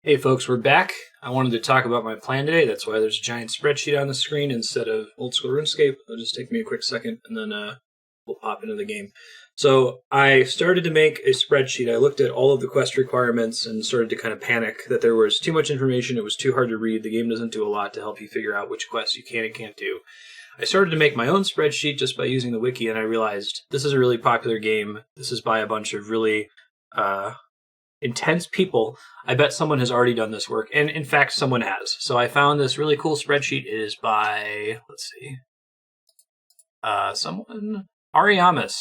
Hey folks, we're back. I wanted to talk about my plan today. That's why there's a giant spreadsheet on the screen instead of old school RuneScape. It'll just take me a quick second and then we'll pop into the game. So I started to make a spreadsheet. I looked at all of the quest requirements and started to kind of panic that there was too much information. It was too hard to read. The game doesn't do a lot to help you figure out which quests you can and can't do. I started to make my own spreadsheet just by using the wiki, and I realized this is a really popular game. This is by a bunch of really intense people. I bet someone has already done this work, and in fact, someone has. So I found this really cool spreadsheet. It is by, someone, Ariamis,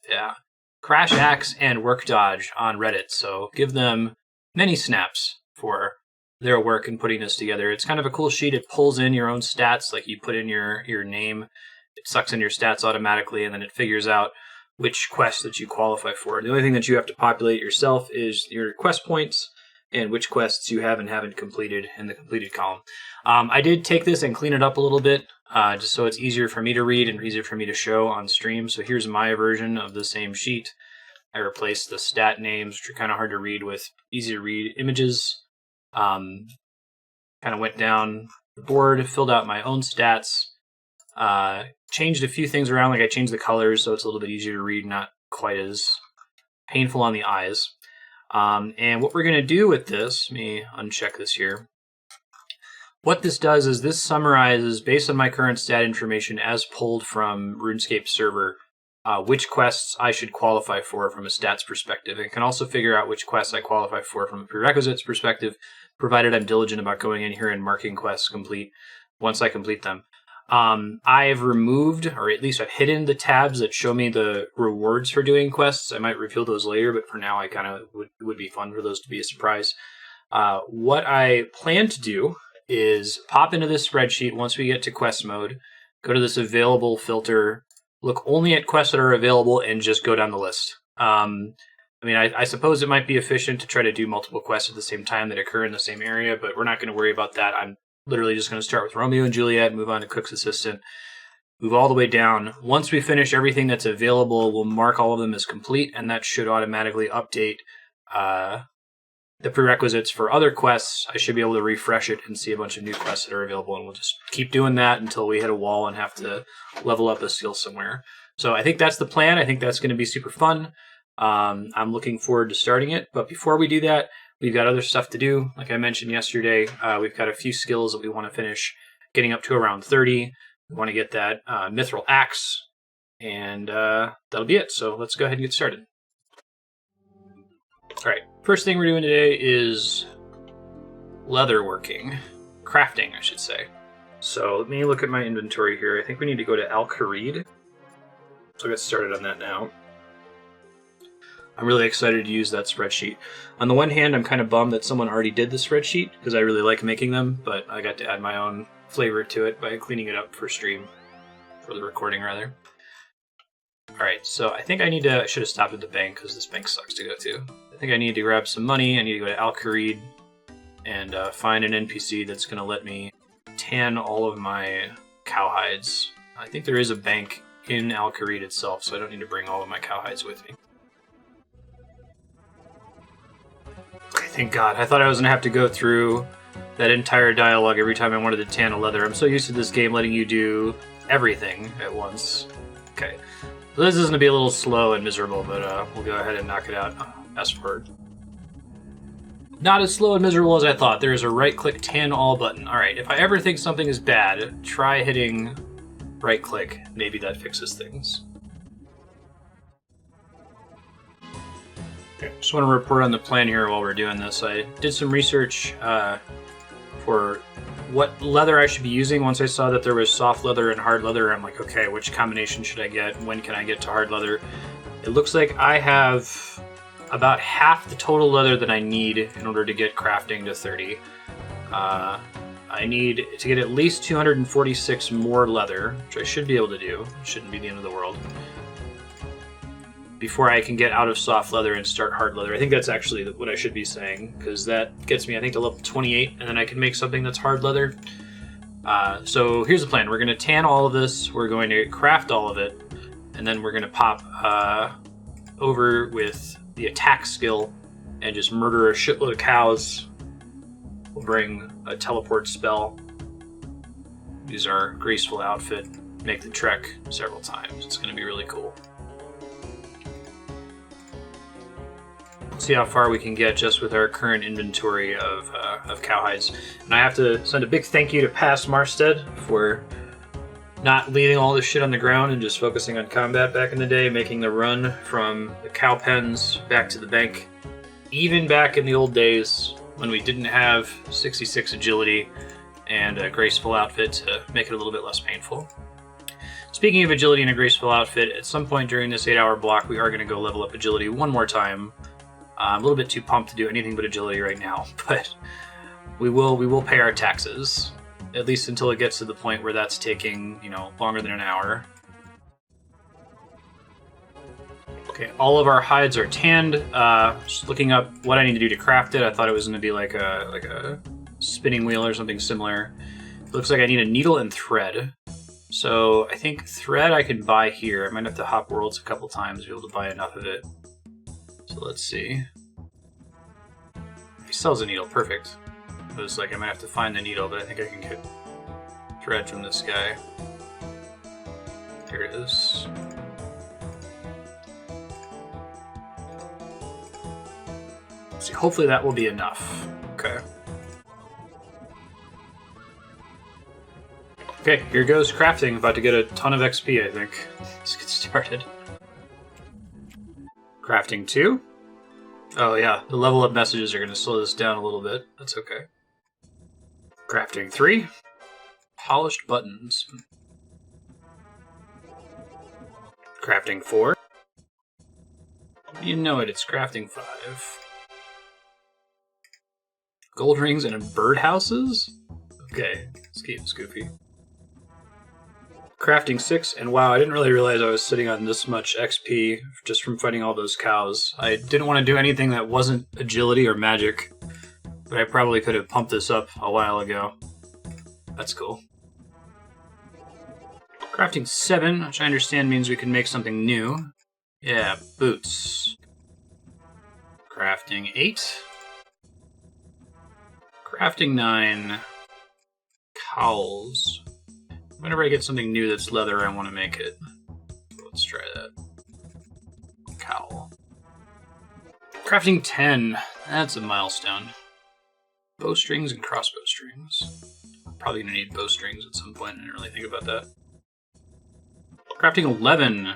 yeah, Crash Axe and Work Dodge on Reddit. So give them many snaps for their work in putting this together. It's kind of a cool sheet. It pulls in your own stats, like you put in your name. It sucks in your stats automatically, and then it figures out which quest that you qualify for. The only thing that you have to populate yourself is your quest points and which quests you have and haven't completed in the completed column. I did take this and clean it up a little bit, just so it's easier for me to read and easier for me to show on stream. So here's my version of the same sheet. I replaced the stat names, which are kind of hard to read, with easy to read images. Kind of went down the board, filled out my own stats, changed a few things around, like I changed the colors so it's a little bit easier to read, not quite as painful on the eyes. And what we're going to do with this, let me uncheck this here. What this does is this summarizes, based on my current stat information as pulled from RuneScape server, which quests I should qualify for from a stats perspective. It can also figure out which quests I qualify for from a prerequisites perspective, provided I'm diligent about going in here and marking quests complete once I complete them. I've removed, or at least I've hidden, the tabs that show me the rewards for doing quests. I might reveal those later, but for now I kind of would be fun for those to be a surprise. What I plan to do is pop into this spreadsheet once we get to quest mode, go to this available filter, look only at quests that are available, and just go down the list. I suppose it might be efficient to try to do multiple quests at the same time that occur in the same area, but we're not going to worry about that. I'm literally just going to start with Romeo and Juliet, move on to Cook's Assistant, move all the way down. Once we finish everything that's available, we'll mark all of them as complete, and that should automatically update the prerequisites for other quests. I should be able to refresh it and see a bunch of new quests that are available, and we'll just keep doing that until we hit a wall and have to level up a skill somewhere. So I think that's the plan. I think that's going to be super fun. I'm looking forward to starting it, but before we do that, we've got other stuff to do. Like I mentioned yesterday, we've got a few skills that we want to finish getting up to around 30. We want to get that mithril axe, and that'll be it. So let's go ahead and get started. All right, first thing we're doing today is leatherworking. Crafting, I should say. So let me look at my inventory here. I think we need to go to Kharid. So I'll get started on that now. I'm really excited to use that spreadsheet. On the one hand, I'm kind of bummed that someone already did the spreadsheet, because I really like making them, but I got to add my own flavor to it by cleaning it up for the recording rather. Alright, so I think I should have stopped at the bank, because this bank sucks to go to. I think I need to grab some money. I need to go to Kharid and find an NPC that's going to let me tan all of my cowhides. I think there is a bank in Kharid itself, so I don't need to bring all of my cowhides with me. Thank God. I thought I was going to have to go through that entire dialogue every time I wanted to tan a leather. I'm so used to this game letting you do everything at once. Okay. So this is going to be a little slow and miserable, but we'll go ahead and knock it out. Fast forward. Not as slow and miserable as I thought. There is a right-click tan all button. Alright, if I ever think something is bad, try hitting right-click. Maybe that fixes things. Okay, just want to report on the plan here while we're doing this. I did some research for what leather I should be using. Once I saw that there was soft leather and hard leather, I'm like, okay, which combination should I get? When can I get to hard leather? It looks like I have about half the total leather that I need in order to get crafting to 30. I need to get at least 246 more leather, which I should be able to do. It shouldn't be the end of the world, before I can get out of soft leather and start hard leather. I think that's actually what I should be saying, because that gets me, I think, to level 28, and then I can make something that's hard leather. So here's the plan. We're going to tan all of this, we're going to craft all of it, and then we're going to pop over with the attack skill and just murder a shitload of cows We'll bring a teleport spell. Use our graceful outfit. Make the trek several times. It's going to be really cool. See how far we can get just with our current inventory of cowhides. And I have to send a big thank you to past Marstead for not leaving all this shit on the ground and just focusing on combat back in the day, making the run from the cow pens back to the bank. Even back in the old days when we didn't have 66 agility and a graceful outfit to make it a little bit less painful. Speaking of agility and a graceful outfit, at some point during this 8-hour block, we are going to go level up agility one more time. I'm a little bit too pumped to do anything but agility right now, but we will pay our taxes, at least until it gets to the point where that's taking, longer than an hour. Okay, all of our hides are tanned. Just looking up what I need to do to craft it. I thought it was going to be like a spinning wheel or something similar. It looks like I need a needle and thread. So I think thread I can buy here. I might have to hop worlds a couple times to be able to buy enough of it. So let's see. He sells a needle, perfect. It was like I might have to find the needle, but I think I can get thread from this guy. Here it is. Let's see, hopefully that will be enough. Okay. Okay, here goes crafting. About to get a ton of XP, I think. Let's get started. Crafting 2. Oh yeah, the level up messages are going to slow this down a little bit. That's okay. Crafting 3. Polished buttons. Crafting 4. You know it, it's crafting 5. Gold rings and birdhouses? Okay, let's keep this goofy. Crafting 6, and wow, I didn't really realize I was sitting on this much XP just from fighting all those cows. I didn't want to do anything that wasn't agility or magic, but I probably could have pumped this up a while ago. That's cool. Crafting 7, which I understand means we can make something new. Yeah, boots. Crafting 8. Crafting 9. Cowls. Whenever I get something new that's leather, I want to make it. Let's try that. Cowl. Crafting 10. That's a milestone. Bowstrings and crossbow strings. Probably going to need bowstrings at some point. I didn't really think about that. Crafting 11.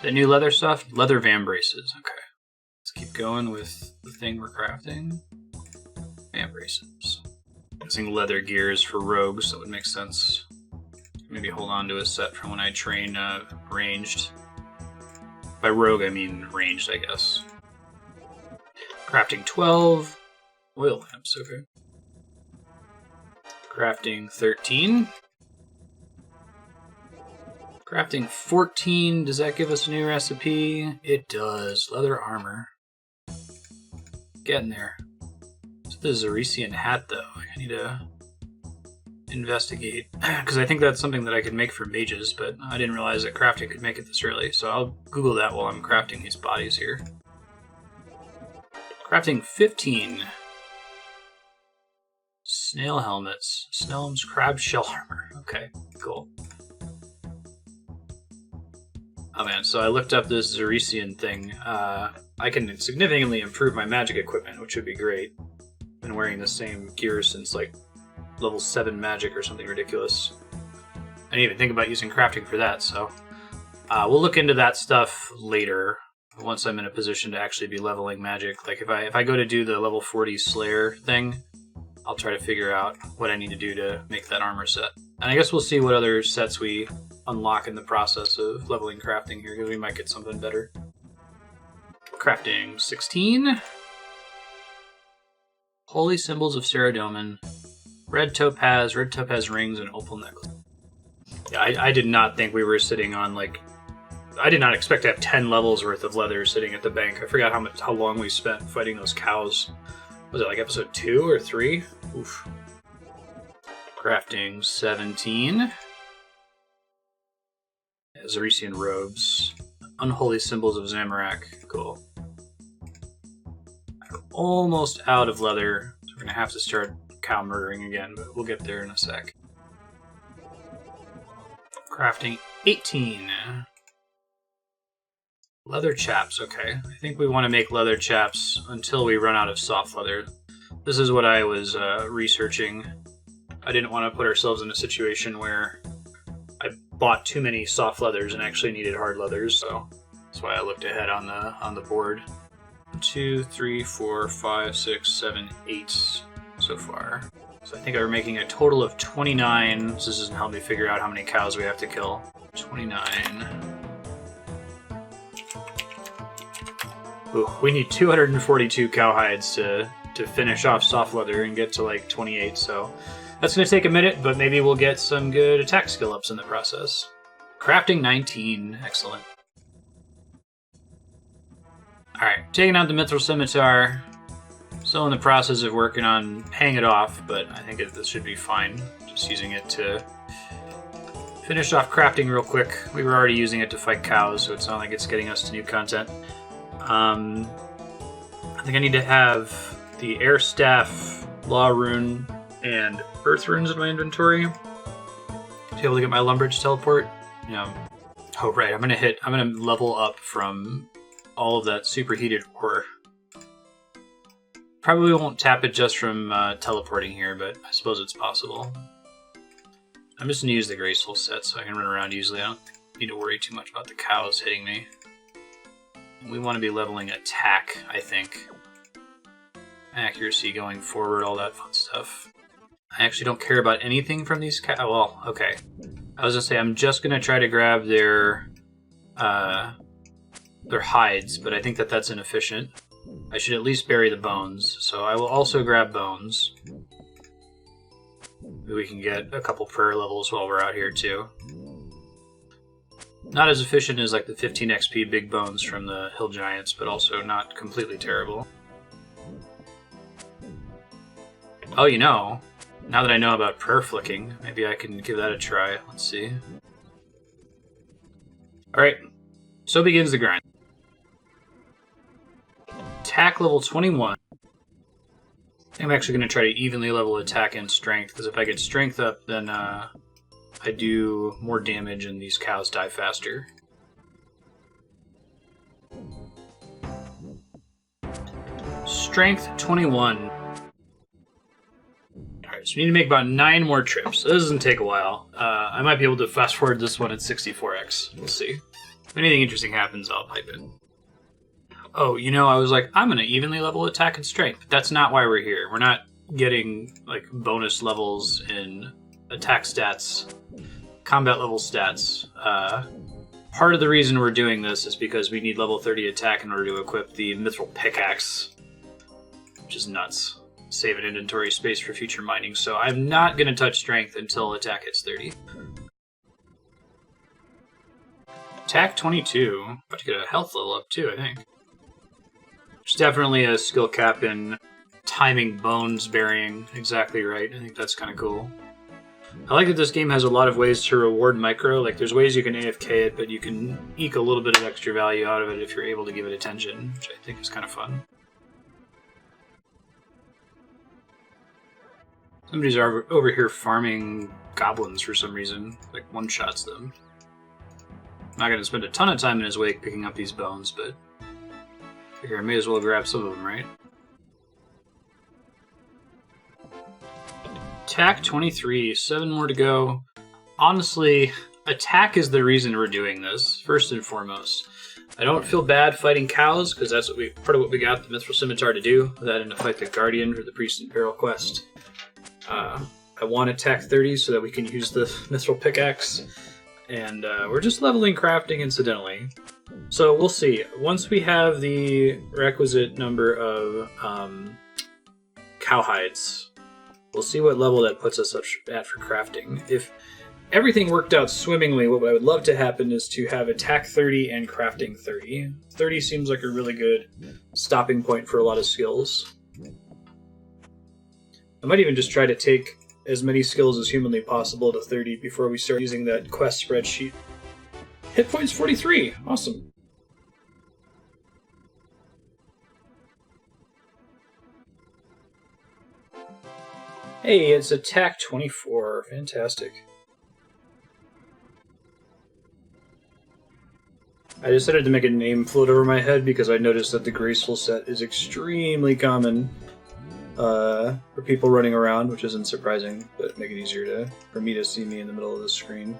That new leather stuff? Leather vambraces. Okay. Let's keep going with the thing we're crafting. Vambraces. Using leather gears for rogues, that would make sense. Maybe hold on to a set from when I train ranged. By rogue, I mean ranged, I guess. Crafting 12. Oil lamps, okay. Crafting 13. Crafting 14. Does that give us a new recipe? It does. Leather armor. Getting there. The Zaresian hat, though. I need to investigate, because I think that's something that I could make for mages, but I didn't realize that crafting could make it this early, so I'll Google that while I'm crafting these bodies here. Crafting 15. Snail helmets. Snellum's crab shell armor. Okay, cool. Oh man, so I looked up this Zaresian thing. I can significantly improve my magic equipment, which would be great. Been wearing the same gear since like level 7 magic or something ridiculous. I didn't even think about using crafting for that, so we'll look into that stuff later once I'm in a position to actually be leveling magic. Like if I go to do the level 40 Slayer thing, I'll try to figure out what I need to do to make that armor set. And I guess we'll see what other sets we unlock in the process of leveling crafting here, because we might get something better. Crafting 16. Holy symbols of Saradomin, red topaz rings, and opal necklace. Yeah, I did not think we were sitting on I did not expect to have 10 levels worth of leather sitting at the bank. I forgot how long we spent fighting those cows. Was it like episode 2 or 3? Oof. Crafting 17. Zaresian robes. Unholy symbols of Zamorak. Cool. Almost out of leather, so We're going to have to start cow murdering again, but we'll get there in a sec. Crafting 18. Leather chaps, okay. I think we want to make leather chaps until we run out of soft leather. This is what I was researching. I didn't want to put ourselves in a situation where I bought too many soft leathers and actually needed hard leathers, so that's why I looked ahead on the board. 1, 2, 3, 4, 5, 6, 7, 8 so far. So I think we're making a total of 29. So this doesn't help me figure out how many cows we have to kill. 29. Ooh, we need 242 cow hides to finish off soft leather and get to like 28, so that's going to take a minute, but maybe we'll get some good attack skill ups in the process. Crafting 19, excellent. Alright, taking out the Mithril Scimitar. Still in the process of working on paying it off, but I think this should be fine. Just using it to finish off crafting real quick. We were already using it to fight cows, so it's not like it's getting us to new content. I think I need to have the Air Staff, Law Rune, and Earth Runes in my inventory to be able to get my Lumbridge teleport. Yeah. Oh right, I'm gonna level up from all of that superheated ore. Probably won't tap it just from teleporting here, but I suppose it's possible. I'm just gonna use the Graceful set so I can run around easily. I don't need to worry too much about the cows hitting me. We want to be leveling attack, I think. Accuracy going forward, all that fun stuff. I actually don't care about anything from these cows. Well, okay. I was gonna say I'm just gonna try to grab their hides, but I think that's inefficient. I should at least bury the bones, so I will also grab bones. Maybe we can get a couple prayer levels while we're out here too. Not as efficient as like the 15 XP big bones from the Hill Giants, but also not completely terrible. Oh, you know, now that I know about prayer flicking, maybe I can give that a try. Let's see. Alright, so begins the grind. Attack level 21. I'm actually going to try to evenly level attack and strength, because if I get strength up, then I do more damage and these cows die faster. Strength 21. Alright, so we need to make about 9 more trips. So this doesn't take a while. I might be able to fast forward this one at 64x. We'll see. If anything interesting happens, I'll pipe in. Oh, you know, I was like, I'm going to evenly level attack and strength. But that's not why we're here. We're not getting like bonus levels in attack stats, combat level stats. Part of the reason we're doing this is because we need level 30 attack in order to equip the Mithril Pickaxe, which is nuts. Save an inventory space for future mining, so I'm not going to touch strength until attack hits 30. Attack 22. About to get a health level up too, I think. There's definitely a skill cap in timing bones burying exactly right. I think that's kind of cool. I like that this game has a lot of ways to reward micro. Like, there's ways you can AFK it, but you can eke a little bit of extra value out of it if you're able to give it attention, which I think is kind of fun. Somebody's over here farming goblins for some reason. Like, one-shots them. I'm not going to spend a ton of time in his wake picking up these bones, but I figure I may as well grab some of them, right? Attack 23, 7 more to go. Honestly, attack is the reason we're doing this, first and foremost. I don't feel bad fighting cows, because that's part of what we got the Mithril Scimitar to do, that and to fight the Guardian for the Priest and Peril quest. I want attack 30 so that we can use the Mithril Pickaxe, and we're just leveling crafting incidentally. So we'll see. Once we have the requisite number of cowhides, we'll see what level that puts us up at for crafting. If everything worked out swimmingly, what I would love to happen is to have attack 30 and crafting 30. 30 seems like a really good stopping point for a lot of skills. I might even just try to take as many skills as humanly possible to 30 before we start using that quest spreadsheet. Hit points 43! Awesome. Hey, it's attack 24. Fantastic. I decided to make a name float over my head because I noticed that the graceful set is extremely common for people running around, which isn't surprising, but make it easier for me to see me in the middle of the screen.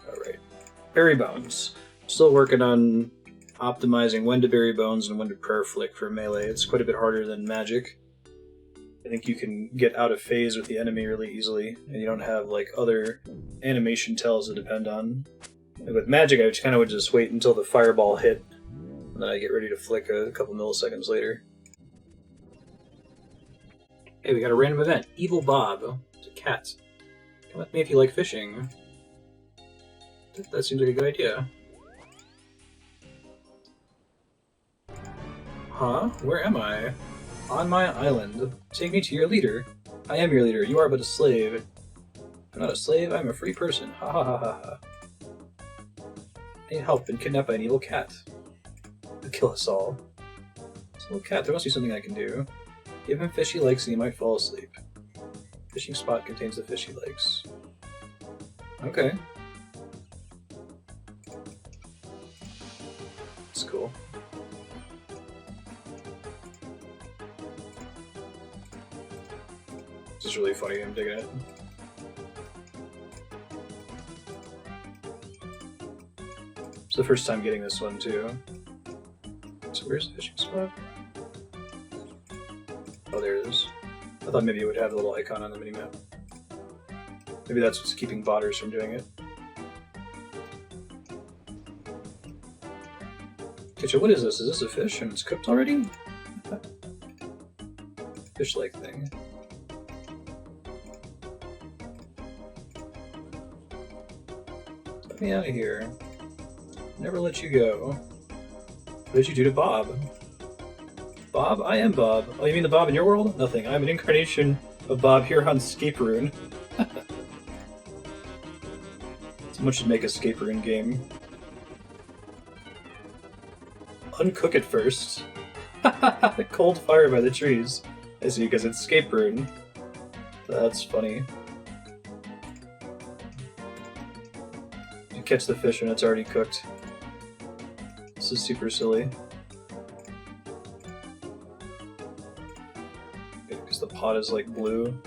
Alright. Berry Bones. Still working on optimizing when to Berry Bones and when to Prayer Flick for melee. It's quite a bit harder than Magic. I think you can get out of phase with the enemy really easily, and you don't have like other animation tells to depend on. And with Magic, I kind of would just wait until the fireball hit, and then I get ready to flick a couple milliseconds later. Hey, we got a random event. Evil Bob. It's a cat. Come with me if you like fishing. That seems like a good idea. Huh? Where am I? On my island. Take me to your leader. I am your leader. You are but a slave. I'm not a slave. I'm a free person. Ha ha ha ha ha. I need help. Been kidnapped by an evil cat. He'll kill us all. This little cat. There must be something I can do. Give him fish he likes and he might fall asleep. Fishing spot contains the fish he likes. Okay. That's cool. This is really funny. I'm digging it. It's the first time getting this one too. So where's the fishing spot? Oh, there it is. I thought maybe it would have the little icon on the minimap. Maybe that's what's keeping botters from doing it. Kitchen, what is this? Is this a fish and it's cooked already? Fish-like thing. Let me out of here. Never let you go. What did you do to Bob? Bob? I am Bob. Oh, you mean the Bob in your world? Nothing. I'm an incarnation of Bob here on Escape Rune. Someone should make a Escape Rune game. Uncook it first. Cold fire by the trees. I see, because it's Escape Rune. That's funny. You catch the fish when it's already cooked. This is super silly. Because the pot is like blue.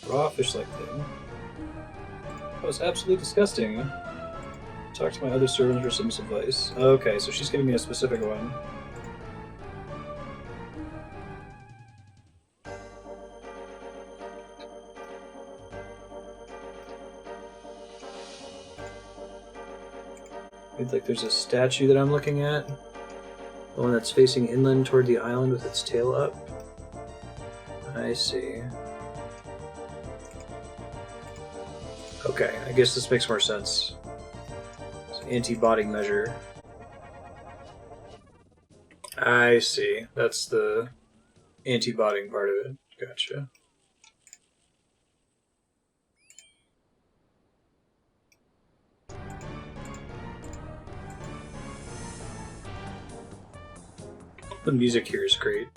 Raw fish-like thing. That was absolutely disgusting. Talk to my other servants for some advice. Okay, so she's giving me a specific one. It's like there's a statue that I'm looking at. The one that's facing inland toward the island with its tail up. I see. Okay, I guess this makes more sense. It's an anti-botting measure. I see. That's the anti-botting part of it. Gotcha. The music here is great.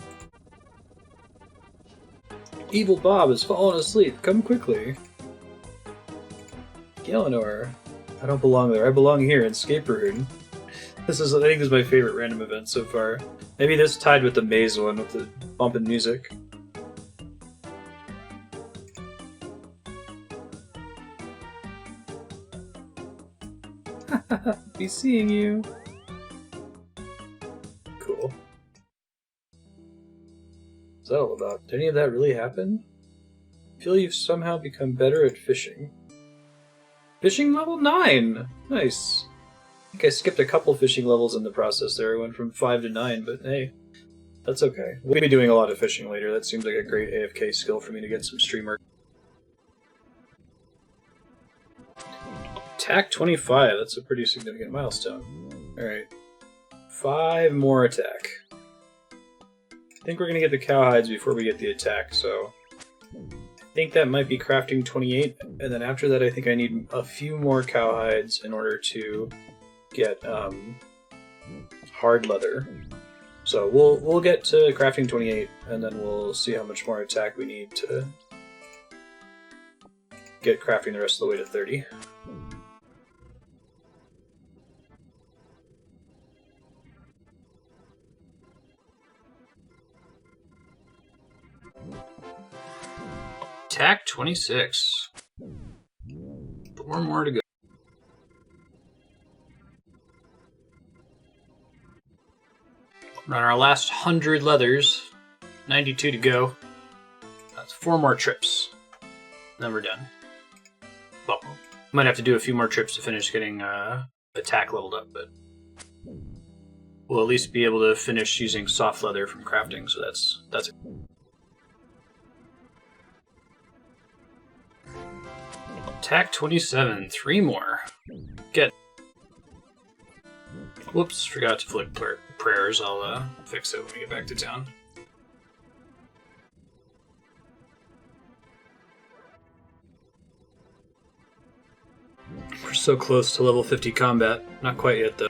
Evil Bob has fallen asleep. Come quickly. Eleanor. I don't belong there. I belong here in Escape Rune. I think this is my favorite random event so far. Maybe this tied with the maze one with the bumping music. Be seeing you. Cool. What's that all about? Did any of that really happen? I feel you've somehow become better at fishing. Fishing level 9! Nice. I think I skipped a couple fishing levels in the process there. I went from 5 to 9, but hey, that's okay. We'll be doing a lot of fishing later. That seems like a great AFK skill for me to get some streamer. Attack 25. That's a pretty significant milestone. Alright. 5 more attack. I think we're going to get the cowhides before we get the attack, so I think that might be crafting 28, and then after that I think I need a few more cowhides in order to get hard leather. So we'll get to crafting 28, and then we'll see how much more attack we need to get crafting the rest of the way to 30. Attack 26. 4 more to go. We're on our last 100 leathers. 92 to go. That's 4 more trips. Then we're done. Well, might have to do a few more trips to finish getting attack leveled up, but we'll at least be able to finish using soft leather from crafting, so that's it. Attack 27, 3 more. Get. Whoops, forgot to flip prayers. I'll fix it when we get back to town. We're so close to level 50 combat. Not quite yet, though.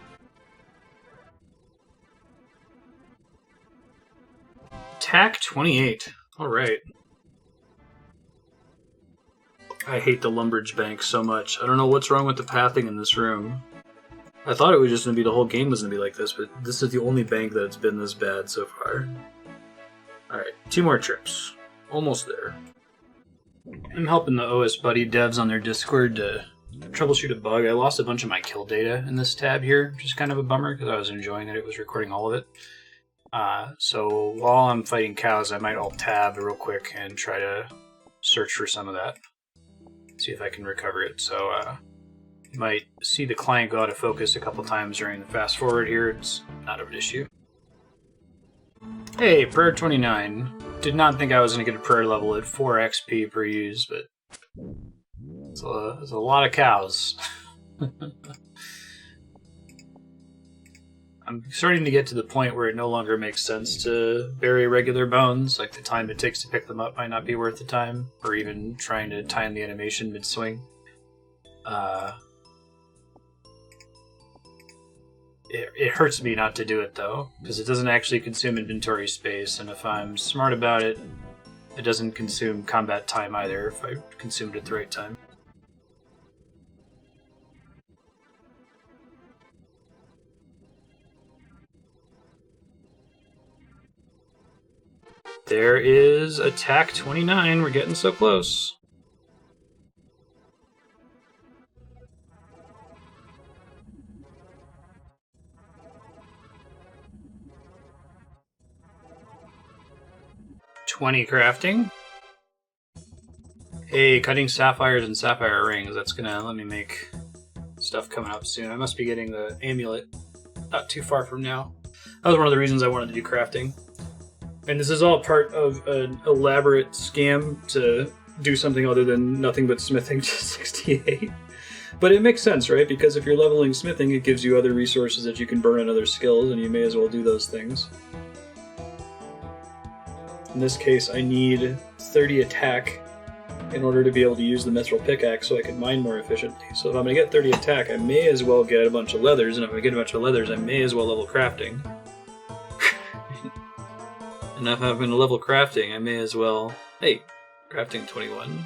Attack 28. Alright. I hate the Lumbridge Bank so much. I don't know what's wrong with the pathing in this room. I thought it was just going to be the whole game was going to be like this, but this is the only bank that's been this bad so far. Alright, 2 more trips. Almost there. I'm helping the OS Buddy devs on their Discord to troubleshoot a bug. I lost a bunch of my kill data in this tab here, which is kind of a bummer because I was enjoying it. It was recording all of it. So while I'm fighting cows, I might alt-tab real quick and try to search for some of that. See if I can recover it. So you might see the client go out of focus a couple times during the fast forward here. It's not an issue. Hey, prayer 29. Did not think I was going to get a prayer level at 4 XP per use, but it's a lot of cows. I'm starting to get to the point where it no longer makes sense to bury regular bones. Like, the time it takes to pick them up might not be worth the time, or even trying to time the animation mid-swing. It hurts me not to do it, though, because it doesn't actually consume inventory space, and if I'm smart about it, it doesn't consume combat time either, if I consumed it at the right time. There is attack 29. We're getting so close. $20 crafting. Hey, cutting sapphires and sapphire rings. That's gonna let me make stuff coming up soon. I must be getting the amulet not too far from now. That was one of the reasons I wanted to do crafting. And this is all part of an elaborate scam to do something other than nothing but smithing to 68. But it makes sense, right? Because if you're leveling smithing, it gives you other resources that you can burn on other skills, and you may as well do those things. In this case, I need 30 attack in order to be able to use the mithril pickaxe so I can mine more efficiently. So if I'm going to get 30 attack, I may as well get a bunch of leathers, and if I get a bunch of leathers, I may as well level crafting. And if I'm going to level crafting, I may as well... Hey, crafting 21.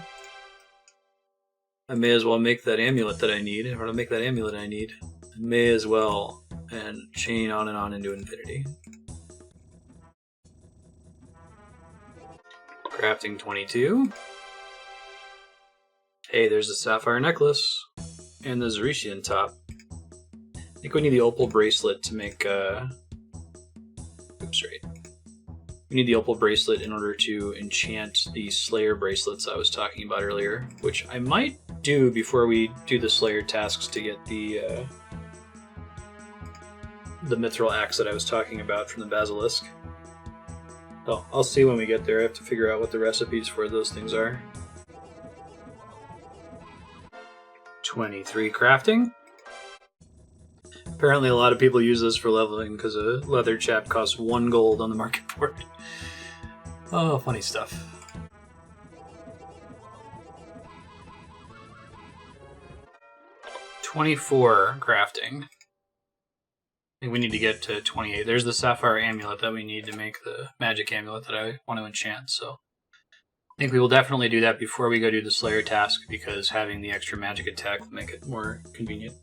I may as well make that amulet that I need. In order to make that amulet I need, I may as well, and chain on and on into infinity. Crafting 22. Hey, there's the sapphire necklace. And the Zaretian top. I think we need the opal bracelet to make, Oops, right. We need the opal bracelet in order to enchant the Slayer bracelets I was talking about earlier, which I might do before we do the Slayer tasks to get the mithril axe that I was talking about from the basilisk. Oh, I'll see when we get there. I have to figure out what the recipes for those things are. 23 crafting. Apparently a lot of people use this for leveling because a leather chap costs 1 gold on the market board. Oh, funny stuff. $24 crafting. I think we need to get to 28. There's the sapphire amulet that we need to make the magic amulet that I want to enchant, so I think we will definitely do that before we go do the Slayer task, because having the extra magic attack will make it more convenient.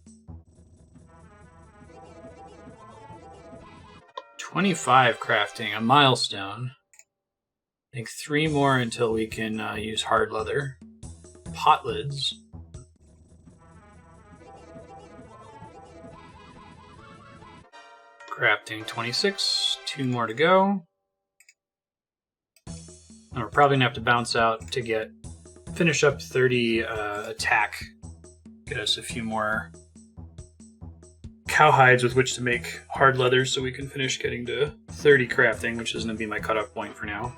25 crafting, a milestone. I think 3 more until we can use hard leather. Pot lids. Crafting 26, 2 more to go. And we're probably gonna have to bounce out to finish up 30 attack. Get us a few more cowhides with which to make hard leather so we can finish getting to 30 crafting, which is gonna be my cutoff point for now.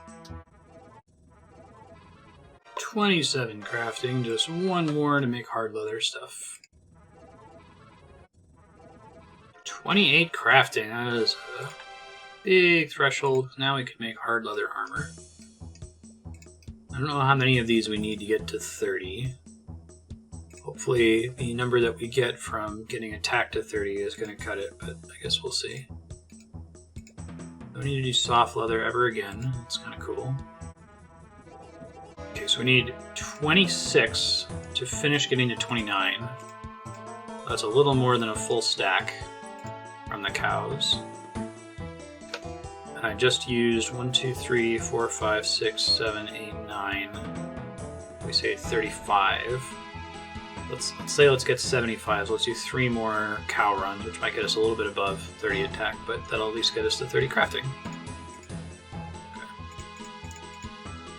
27 crafting, just 1 more to make hard leather stuff. 28 crafting, that is a big threshold. Now we can make hard leather armor. I don't know how many of these we need to get to 30. Hopefully the number that we get from getting attack to 30 is going to cut it, but I guess we'll see. Don't need to do soft leather ever again. It's kind of cool. Okay, so we need 26 to finish getting to 29. That's a little more than a full stack from the cows. And I just used 1, 2, 3, 4, 5, 6, 7, 8, 9. We say 35. Let's get 75. So let's do 3 more cow runs, which might get us a little bit above 30 attack, but that'll at least get us to 30 crafting.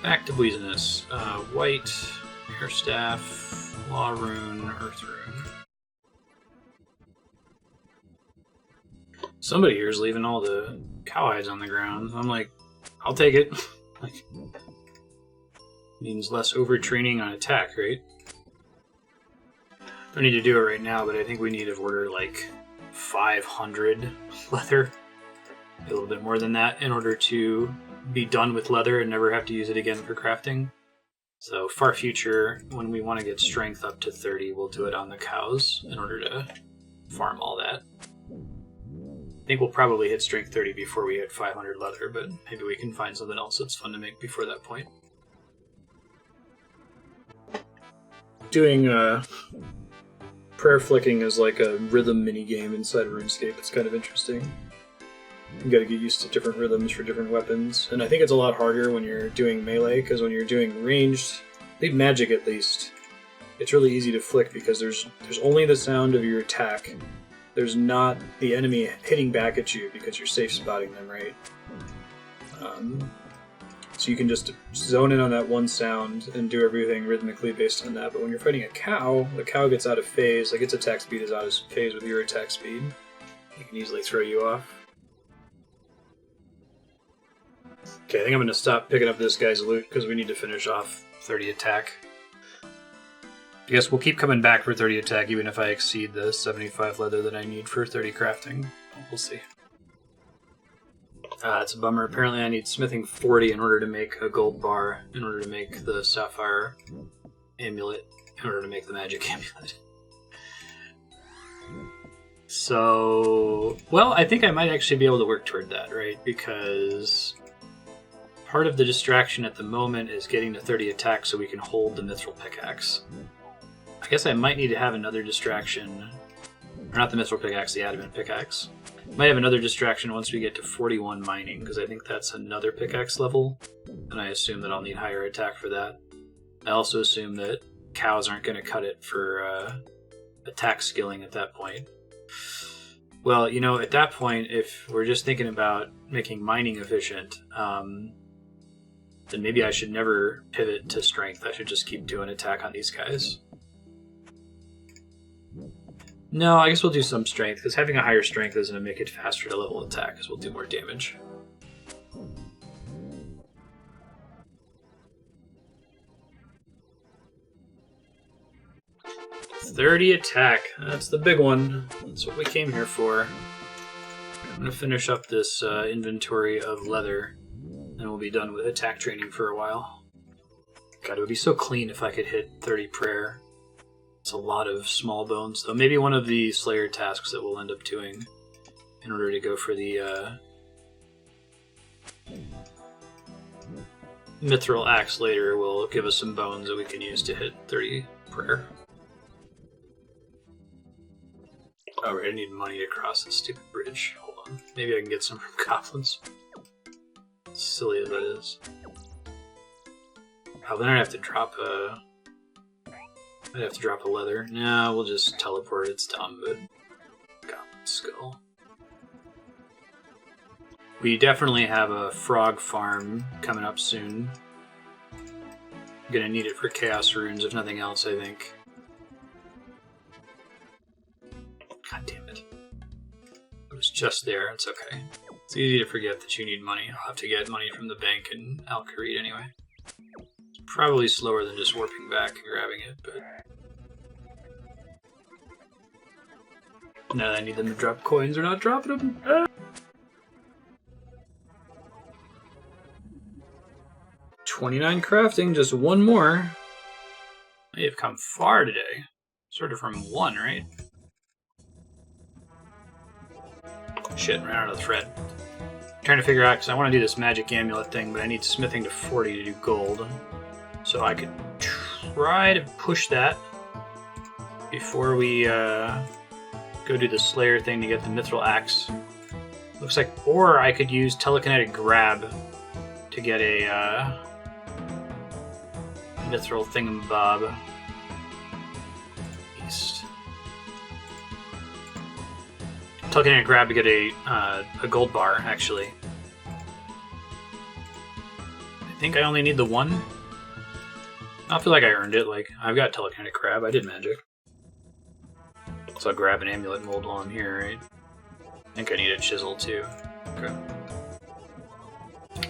Back to Buisiness. White, Hair Staff, Law Rune, Earth Rune. Somebody here is leaving all the cowhides on the ground. I'm like, I'll take it. Like, means less overtraining on attack, right? Don't need to do it right now, but I think we need to order like 500 leather. A little bit more than that in order to be done with leather and never have to use it again for crafting. So far future, when we want to get strength up to 30, we'll do it on the cows in order to farm all that. I think we'll probably hit strength 30 before we hit 500 leather, but maybe we can find something else that's fun to make before that point. Doing prayer flicking is like a rhythm mini-game inside RuneScape. It's kind of interesting. You gotta get used to different rhythms for different weapons. And I think it's a lot harder when you're doing melee, because when you're doing ranged, magic at least, it's really easy to flick because there's only the sound of your attack. There's not the enemy hitting back at you because you're safe spotting them, right? So you can just zone in on that one sound and do everything rhythmically based on that. But when you're fighting a cow, the cow gets out of phase, like its attack speed is out of phase with your attack speed. It can easily throw you off. Okay, I think I'm going to stop picking up this guy's loot because we need to finish off 30 attack. I guess we'll keep coming back for 30 attack even if I exceed the 75 leather that I need for 30 crafting. We'll see. It's a bummer. Apparently I need smithing 40 in order to make a gold bar, in order to make the sapphire amulet, in order to make the magic amulet. So, well, I think I might actually be able to work toward that, right? Because part of the distraction at the moment is getting to 30 attack so we can hold the mithril pickaxe. I guess I might need to have another distraction, or not the mithril pickaxe, the adamant pickaxe. Might have another distraction once we get to 41 mining, because I think that's another pickaxe level, and I assume that I'll need higher attack for that. I also assume that cows aren't going to cut it for attack skilling at that point. Well, you know, at that point, if we're just thinking about making mining efficient, then maybe I should never pivot to strength. I should just keep doing attack on these guys. No, I guess we'll do some strength, because having a higher strength is going to make it faster to level attack, because we'll do more damage. $30 attack. That's the big one. That's what we came here for. I'm going to finish up this inventory of leather, and we'll be done with attack training for a while. God, it would be so clean if I could hit 30 prayer. It's a lot of small bones, though. Maybe one of the Slayer tasks that we'll end up doing in order to go for the Mithril Axe later will give us some bones that we can use to hit 30 prayer. Oh, right, I need money to cross this stupid bridge. Hold on. Maybe I can get some from goblins. Silly as that is. Oh, then I'd have to drop a... I'd have to drop a leather. No, we'll just teleport. It's dumb, but... Goblin skull. We definitely have a frog farm coming up soon. I'm gonna need it for chaos runes, if nothing else, I think. God damn it. It was just there, it's okay. It's easy to forget that you need money. I'll have to get money from the bank in Kharid anyway. It's probably slower than just warping back and grabbing it, but... Now that I need them to drop coins, they're not dropping them. Ah! 29 crafting, just one more. I have come far today. Sort of from one, right? Shit, ran out of the thread. Trying to figure out, because I want to do this magic amulet thing, but I need smithing to 40 to do gold. So I could try to push that before we go do the Slayer thing to get the Mithril Axe. Looks like, or I could use Telekinetic Grab to get a Mithril Thingamabob. East. Telekinetic Grab to get a gold bar, actually. I think I only need the one. I feel like I earned it. Like, I've got Telekinetic Grab. I did magic. So I'll grab an amulet mold while I'm here, right? I think I need a chisel, too. Okay.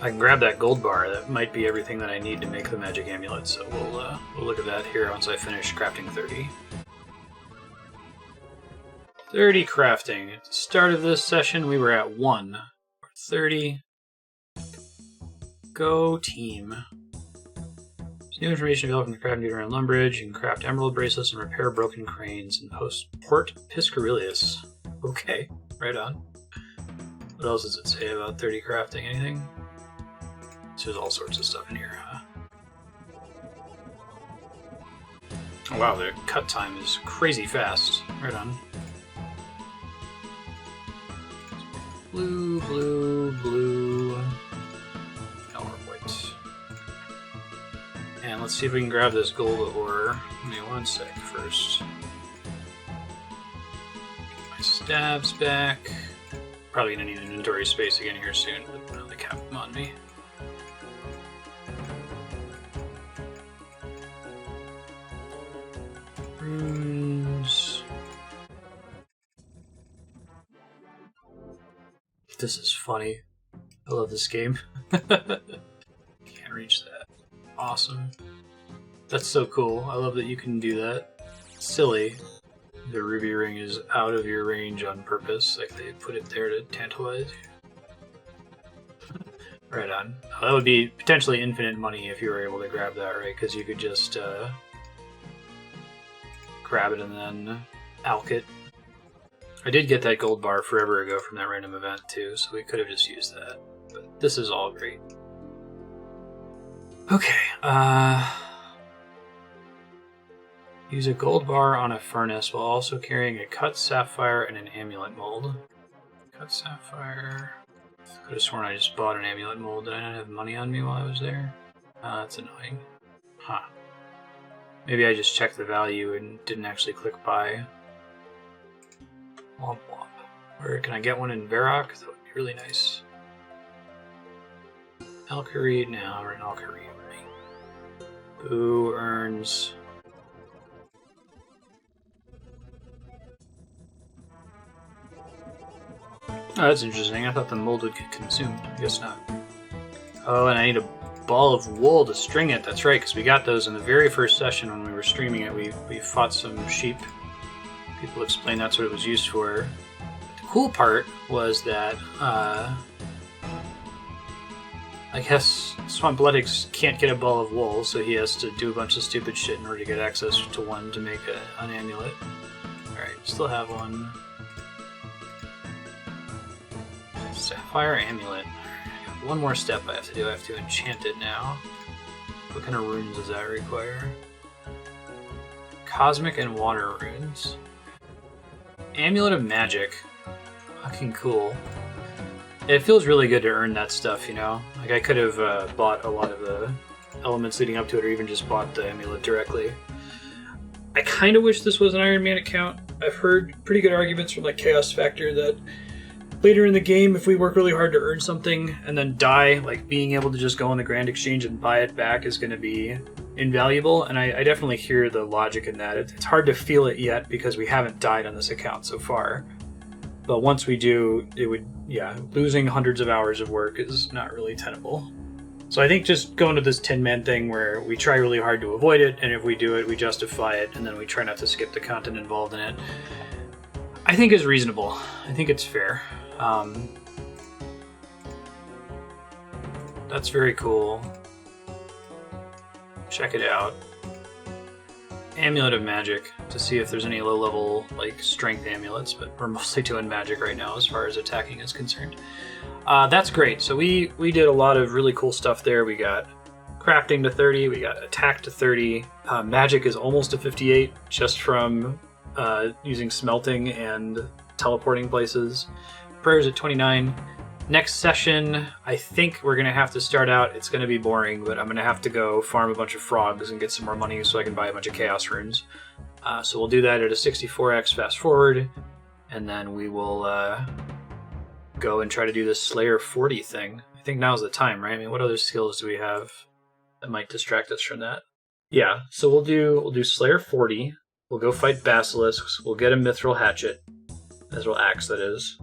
I can grab that gold bar. That might be everything that I need to make the magic amulet, so we'll look at that here once I finish crafting 30. 30 crafting. At the start of this session, we were at 1. We're at 30. Go team. There's new information available from the crafting duty around Lumbridge. You can craft emerald bracelets and repair broken cranes and Port Piscarilius. Okay, right on. What else does it say about 30 crafting? Anything? So there's all sorts of stuff in here, huh? Oh wow, the cut time is crazy fast. Right on. Blue, blue, blue. No, or white. And let's see if we can grab this gold ore. Give me one sec first. Get my stabs back. Probably gonna need inventory space again here soon, but they cap them on me. Runes. This is funny. I love this game. Can't reach that. Awesome. That's so cool. I love that you can do that. Silly. The ruby ring is out of your range on purpose. Like they put it there to tantalize you. Right on. That would be potentially infinite money if you were able to grab that, right? Because you could just grab it and then alch it. I did get that gold bar forever ago from that random event too, so we could have just used that. But this is all great. Okay, use a gold bar on a furnace while also carrying a cut sapphire and an amulet mold. Cut sapphire. Could have sworn I just bought an amulet mold. Did I not have money on me while I was there? That's annoying. Huh. Maybe I just checked the value and didn't actually click buy. Womp womp. Where can I get one in Varrock? That would be really nice. Kharid now, we're in Kharid. Who earns... Oh, that's interesting. I thought the mold would get consumed. I guess not. Oh, and I need a ball of wool to string it. That's right, because we got those in the very first session when we were streaming it. We fought some sheep. People explained that's what it was used for. The cool part was that, I guess Swampbloodyx can't get a ball of wool, so he has to do a bunch of stupid shit in order to get access to one to make an amulet. Alright, still have one. Sapphire Amulet. I got one more step I have to do. I have to enchant it now. What kind of runes does that require? Cosmic and water runes. Amulet of Magic. Fucking cool. It feels really good to earn that stuff, you know? Like, I could have bought a lot of the elements leading up to it, or even just bought the amulet directly. I kind of wish this was an Iron Man account. I've heard pretty good arguments from, like, Chaos Factor that later in the game, if we work really hard to earn something and then die, like, being able to just go on the Grand Exchange and buy it back is going to be invaluable, and I definitely hear the logic in that. It's hard to feel it yet because we haven't died on this account so far. But once we do, it would, yeah, losing hundreds of hours of work is not really tenable. So I think just going to this 10-man thing where we try really hard to avoid it, and if we do it, we justify it, and then we try not to skip the content involved in it, I think is reasonable. I think it's fair. That's very cool. Check it out. Amulet of Magic, to see if there's any low-level, like, strength amulets, but we're mostly doing magic right now as far as attacking is concerned. That's great. So we did a lot of really cool stuff there. We got crafting to 30, we got attack to 30. Magic is almost to 58, just from using smelting and teleporting places. Prayers at 29. Next session, I think we're going to have to start out, it's going to be boring, but I'm going to have to go farm a bunch of frogs and get some more money so I can buy a bunch of chaos runes. So we'll do that at a 64x fast forward, and then we will go and try to do this Slayer 40 thing. I think now's the time, right? I mean, what other skills do we have that might distract us from that? Yeah, so we'll do Slayer 40, we'll go fight basilisks, we'll get a mithril hatchet, mithril axe that is.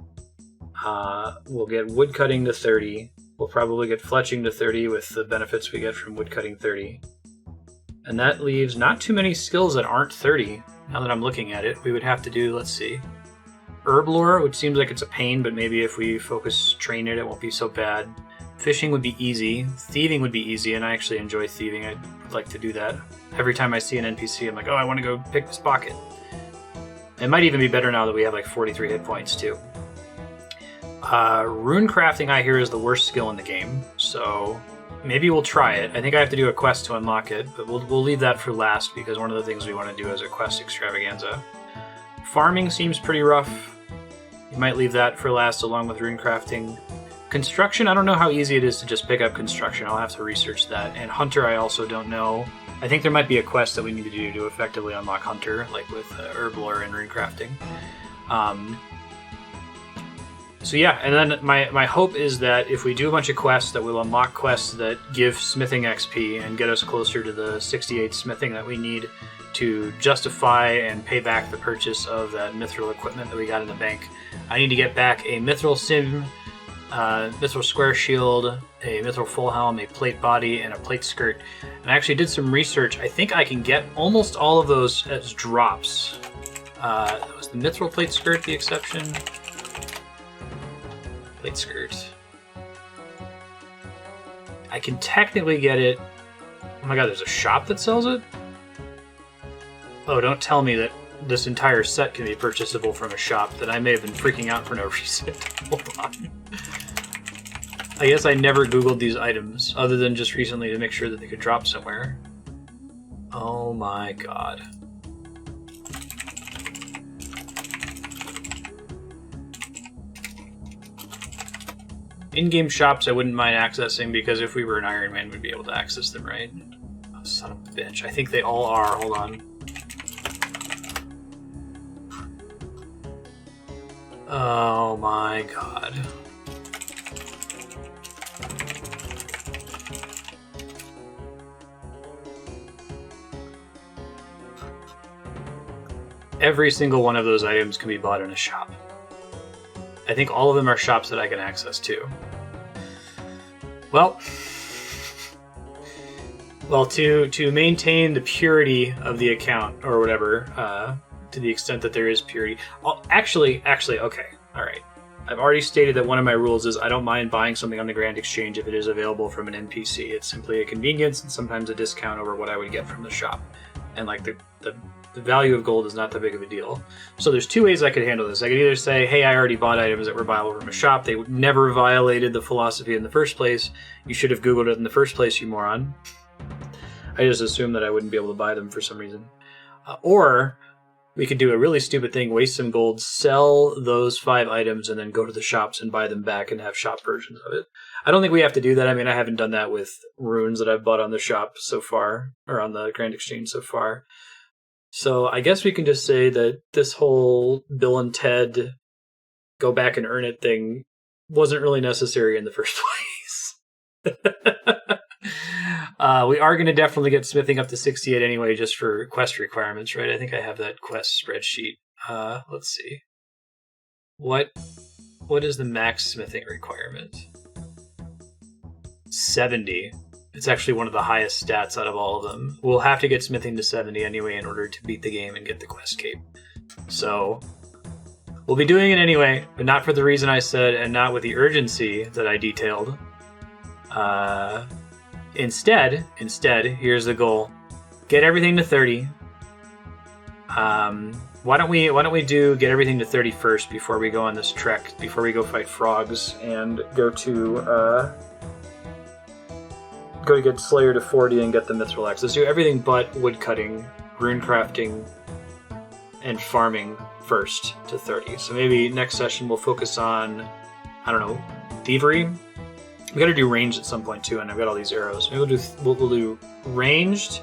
We'll get woodcutting to 30. We'll probably get fletching to 30 with the benefits we get from woodcutting 30. And that leaves not too many skills that aren't 30. Now that I'm looking at it, we would have to do, let's see, herb lore, which seems like it's a pain, but maybe if we train it won't be so bad. Fishing would be easy. Thieving would be easy, and I actually enjoy thieving. I'd like to do that. Every time I see an NPC, I'm like, oh, I want to go pick this pocket. It might even be better now that we have like 43 hit points too. Rune crafting, I hear, is the worst skill in the game, so maybe we'll try it. I think I have to do a quest to unlock it, but we'll leave that for last because one of the things we want to do is a quest extravaganza. Farming seems pretty rough. You might leave that for last along with rune crafting. Construction, I don't know how easy it is to just pick up construction. I'll have to research that. And Hunter, I also don't know. I think there might be a quest that we need to do to effectively unlock Hunter, like with herb lore and rune crafting. So yeah, and then my hope is that if we do a bunch of quests, that we'll unlock quests that give smithing XP and get us closer to the 68 smithing that we need to justify and pay back the purchase of that mithril equipment that we got in the bank. I need to get back a mithril sim, mithril square shield, a mithril full helm, a plate body, and a plate skirt. And I actually did some research. I think I can get almost all of those as drops. Was the mithril plate skirt the exception? Plate skirt. I can technically get it. Oh my god, there's a shop that sells it? Oh, don't tell me that this entire set can be purchasable from a shop, that I may have been freaking out for no reason. Hold on. I guess I never Googled these items, other than just recently to make sure that they could drop somewhere. Oh my god. In-game shops I wouldn't mind accessing, because if we were an Iron Man, we'd be able to access them, right? Oh, son of a bitch. I think they all are. Hold on. Oh my god. Every single one of those items can be bought in a shop. I think all of them are shops that I can access too. Well, to maintain the purity of the account, or whatever, to the extent that there is purity. Actually, okay, all right. I've already stated that one of my rules is I don't mind buying something on the Grand Exchange if it is available from an NPC. It's simply a convenience and sometimes a discount over what I would get from the shop. And like the The value of gold is not that big of a deal. So there's two ways I could handle this. I could either say, hey, I already bought items that were buyable from a shop. They never violated the philosophy in the first place. You should have Googled it in the first place, you moron. I just assumed that I wouldn't be able to buy them for some reason. Or we could do a really stupid thing, waste some gold, sell those 5 items, and then go to the shops and buy them back and have shop versions of it. I don't think we have to do that. I mean, I haven't done that with runes that I've bought on the shop so far, or on the Grand Exchange so far. So I guess we can just say that this whole Bill and Ted go back and earn it thing wasn't really necessary in the first place. We are going to definitely get smithing up to 68 anyway, just for quest requirements, right? I think I have that quest spreadsheet. Let's see. What is the max smithing requirement? 70. It's actually one of the highest stats out of all of them. We'll have to get smithing to 70 anyway in order to beat the game and get the quest cape. So we'll be doing it anyway, but not for the reason I said and not with the urgency that I detailed. Instead, here's the goal: get everything to 30. Why don't we get everything to 30 first before we go on this trek, before we go fight frogs and go to get Slayer to 40 and get the Mithril Axe. Let's do everything but woodcutting, rune crafting, and farming first to 30. So maybe next session we'll focus on, I don't know, thievery. We got to do ranged at some point too, and I've got all these arrows. Maybe we'll do ranged,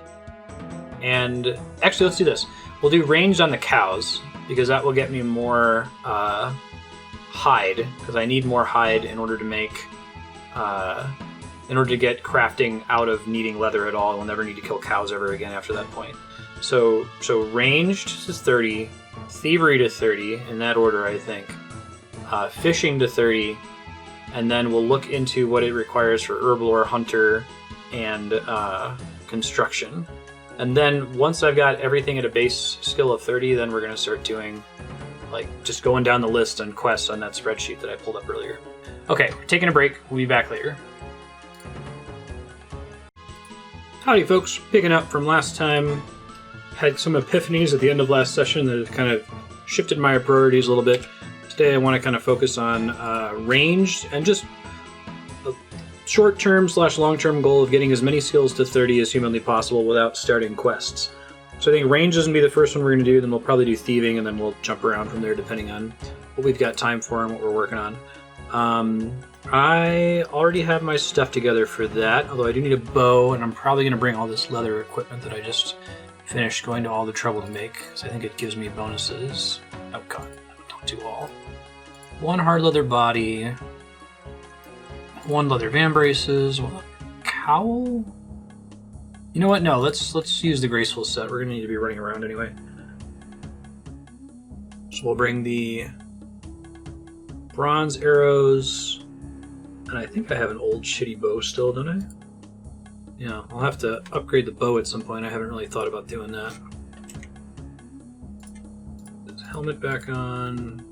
and actually let's do this. We'll do ranged on the cows because that will get me more hide, because I need more hide in order to make in order to get crafting out of needing leather at all. We'll never need to kill cows ever again after that point. So ranged to 30, thievery to 30 in that order, I think. Fishing to 30. And then we'll look into what it requires for herblore, hunter, and construction. And then once I've got everything at a base skill of 30, then we're going to start doing, just going down the list on quests on that spreadsheet that I pulled up earlier. Okay, we're taking a break. We'll be back later. Howdy, folks. Picking up from last time. Had some epiphanies at the end of last session that have kind of shifted my priorities a little bit. Today I want to kind of focus on ranged and just a short-term / long-term goal of getting as many skills to 30 as humanly possible without starting quests. So I think ranged is going to be the first one we're going to do, then we'll probably do thieving, and then we'll jump around from there depending on what we've got time for and what we're working on. I already have my stuff together for that, although I do need a bow, and I'm probably going to bring all this leather equipment that I just finished going to all the trouble to make, because I think it gives me bonuses. Oh god, don't do all. 1 hard leather body, 1 leather vambraces, 1 cowl. You know what? No, let's use the graceful set. We're gonna need to be running around anyway. So we'll bring the bronze arrows, and I think I have an old shitty bow still, don't I? Yeah, I'll have to upgrade the bow at some point. I haven't really thought about doing that. Put the helmet back on.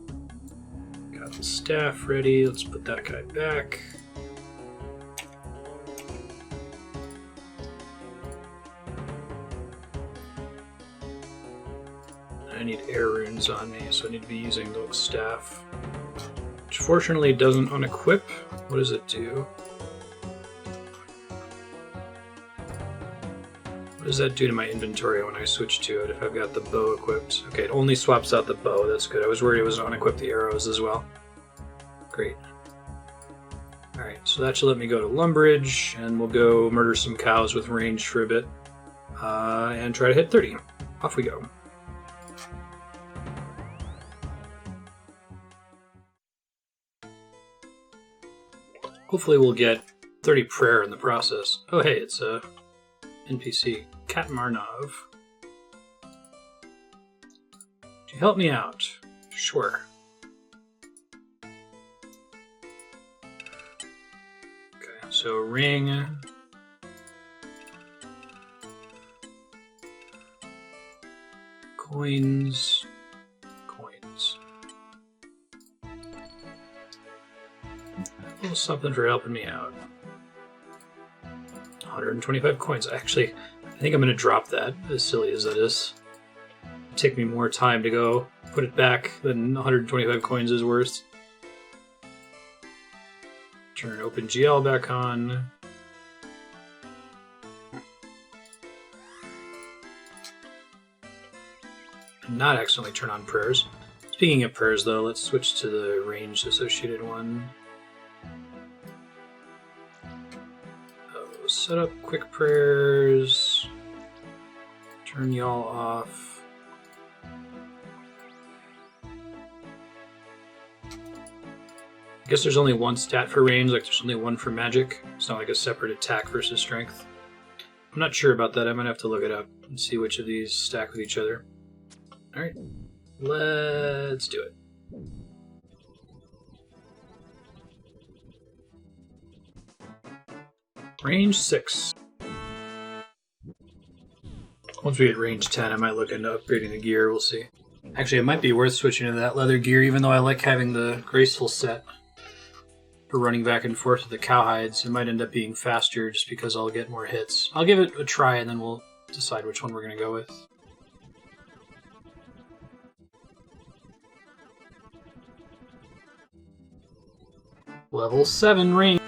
Got the staff ready. Let's put that guy back. I need air runes on me, so I need to be using the staff. Which fortunately doesn't unequip. What does it do? What does that do to my inventory when I switch to it if I've got the bow equipped? Okay, it only swaps out the bow. That's good. I was worried it was going to unequip the arrows as well. Great. Alright, so that should let me go to Lumbridge, and we'll go murder some cows with range for a bit. And try to hit 30. Off we go. Hopefully we'll get 30 prayer in the process. Oh hey, it's a NPC. Kat Marnov. Could you help me out? Sure. Okay, so ring. Coins. Coins. A little something for helping me out. 125 coins. Actually, I think I'm going to drop that, as silly as that is. take me more time to go put it back than 125 coins is worth. Turn OpenGL back on. And not accidentally turn on prayers. Speaking of prayers, though, let's switch to the ranged associated one. Set up quick prayers. Turn y'all off. I guess there's only one stat for range, like there's only one for magic. It's not like a separate attack versus strength. I'm not sure about that. I might have to look it up and see which of these stack with each other. Alright, let's do it. Range 6. Once we hit range 10, I might look into upgrading the gear. We'll see. Actually, it might be worth switching to that leather gear, even though I like having the graceful set for running back and forth with the cowhides. It might end up being faster just because I'll get more hits. I'll give it a try, and then we'll decide which one we're going to go with. Level 7 range.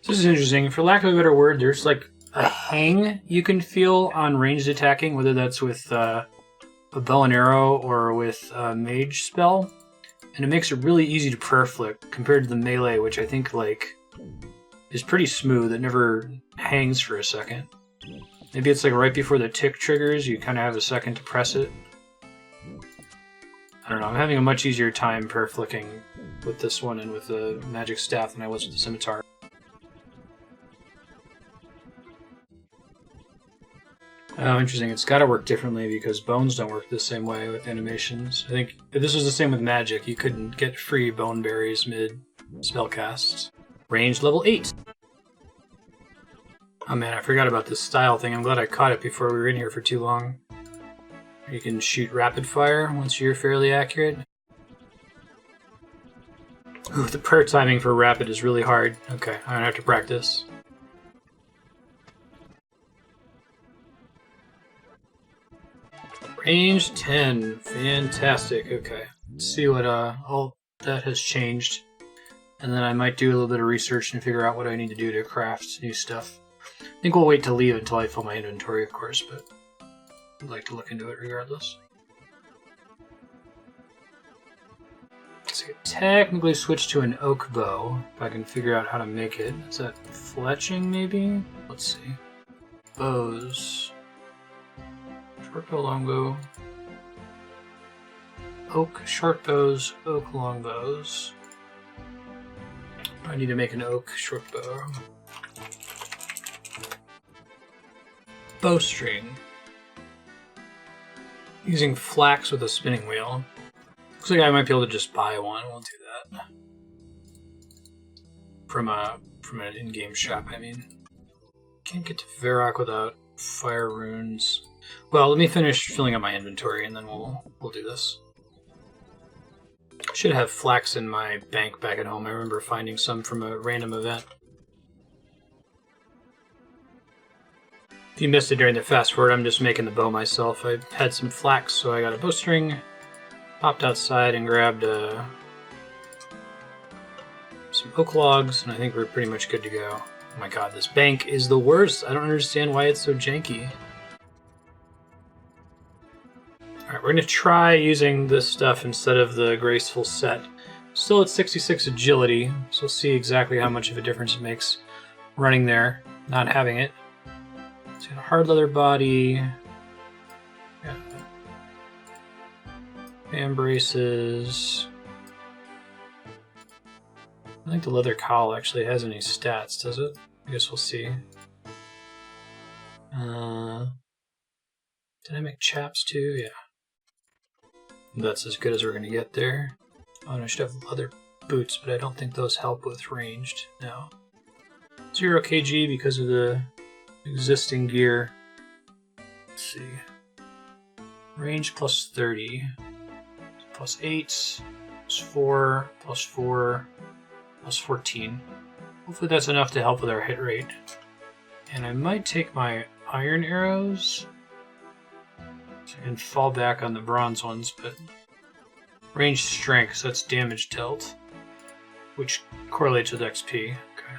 This is interesting. For lack of a better word, there's like a hang you can feel on ranged attacking, whether that's with a bow and arrow or with a mage spell. And it makes it really easy to prayer flick compared to the melee, which I think like is pretty smooth. It never hangs for a second. Maybe it's like right before the tick triggers, you kind of have a second to press it. I don't know, I'm having a much easier time prayer flicking with this one and with the magic staff than I was with the scimitar. Oh, interesting. It's got to work differently because bones don't work the same way with animations. I think if this was the same with magic, you couldn't get free bone berries mid spellcasts. Range level 8. Oh man, I forgot about this style thing. I'm glad I caught it before we were in here for too long. You can shoot rapid fire once you're fairly accurate. Ooh, the prayer timing for rapid is really hard. Okay, I'm gonna have to practice. Range 10. Fantastic. Okay. Let's see what all that has changed. And then I might do a little bit of research and figure out what I need to do to craft new stuff. I think we'll wait to leave until I fill my inventory, of course, but I'd like to look into it regardless. So I could technically switch to an oak bow, if I can figure out how to make it. Is that fletching, maybe? Let's see. Bows. Short bow, long bow. Oak, short bows, oak, long bows. I need to make an oak short bow. Bowstring. Using flax with a spinning wheel. Looks like I might be able to just buy one. We'll do that. From an in-game shop, I mean. Can't get to Varrock without fire runes. Well, let me finish filling up my inventory and then we'll do this. I should have flax in my bank back at home. I remember finding some from a random event. If you missed it during the fast forward, I'm just making the bow myself. I had some flax, so I got a bowstring, popped outside and grabbed some oak logs, and I think we're pretty much good to go. Oh my god, this bank is the worst. I don't understand why it's so janky. Alright, we're going to try using this stuff instead of the graceful set. Still at 66 agility, so we'll see exactly how much of a difference it makes running there, not having it. It's got a hard leather body. Got fan braces. I don't think the leather cowl actually has any stats, does it? I guess we'll see. Did I make chaps too? Yeah. That's as good as we're going to get there. Oh, and I should have leather boots, but I don't think those help with ranged. No. 0 kg because of the existing gear. Let's see. Range plus 30. Plus 8. Plus 4. Plus 4. Plus 14. Hopefully that's enough to help with our hit rate. And I might take my iron arrows. So I can fall back on the bronze ones, but range strength, so that's damage dealt, which correlates with XP. Okay.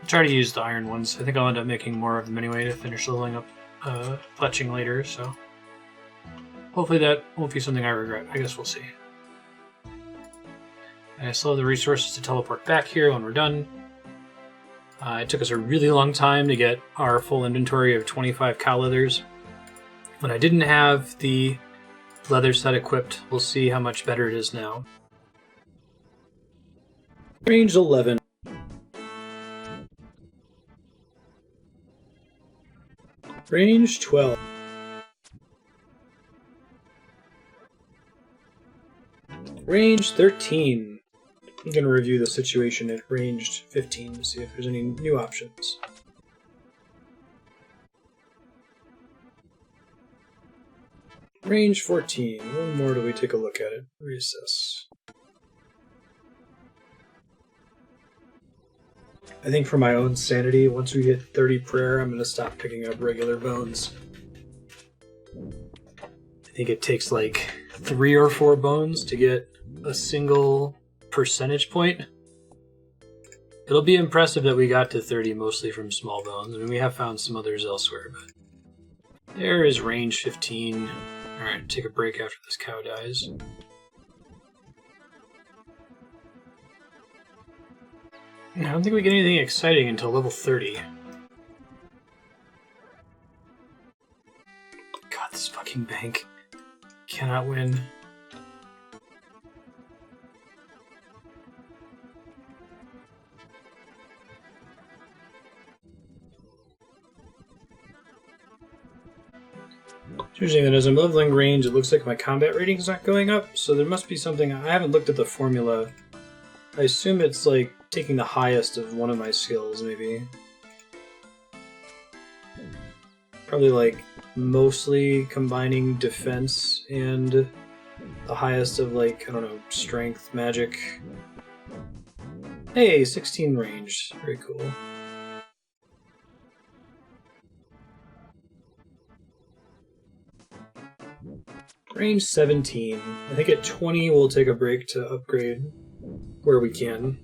I'll try to use the iron ones. I think I'll end up making more of them anyway to finish leveling up fletching later, so hopefully that won't be something I regret. I guess we'll see. And I still have the resources to teleport back here when we're done. It took us a really long time to get our full inventory of 25 cow leathers. When I didn't have the leather set equipped, we'll see how much better it is now. Range 11. Range 12. Range 13. I'm going to review the situation at range 15 to see if there's any new options. Range 14. One more till we take a look at it. Reassess. I think for my own sanity, once we hit 30 prayer, I'm going to stop picking up regular bones. I think it takes like 3 or 4 bones to get a single percentage point. It'll be impressive that we got to 30 mostly from small bones. I mean, we have found some others elsewhere, but there is range 15. Alright, take a break after this cow dies. I don't think we get anything exciting until level 30. God, this fucking bank. Cannot win. Interesting that as I'm leveling range, it looks like my combat rating is not going up, so there must be something. I haven't looked at the formula. I assume it's like taking the highest of one of my skills, maybe. Probably like mostly combining defense and the highest of like, I don't know, strength, magic. Hey, 16 range. Very cool. Range 17. I think at 20 we'll take a break to upgrade where we can.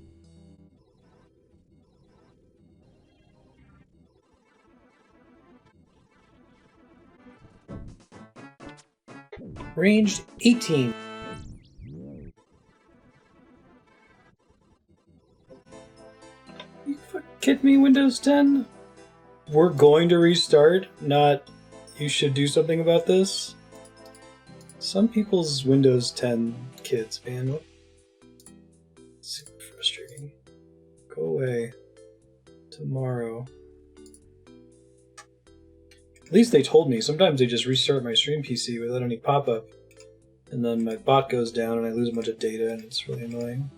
Range 18. You kidding me, Windows 10? We're going to restart, not you should do something about this? Some people's Windows 10 kids, man. Super frustrating. Go away. Tomorrow. At least they told me. Sometimes they just restart my stream PC without any pop-up. And then my bot goes down and I lose a bunch of data and it's really annoying.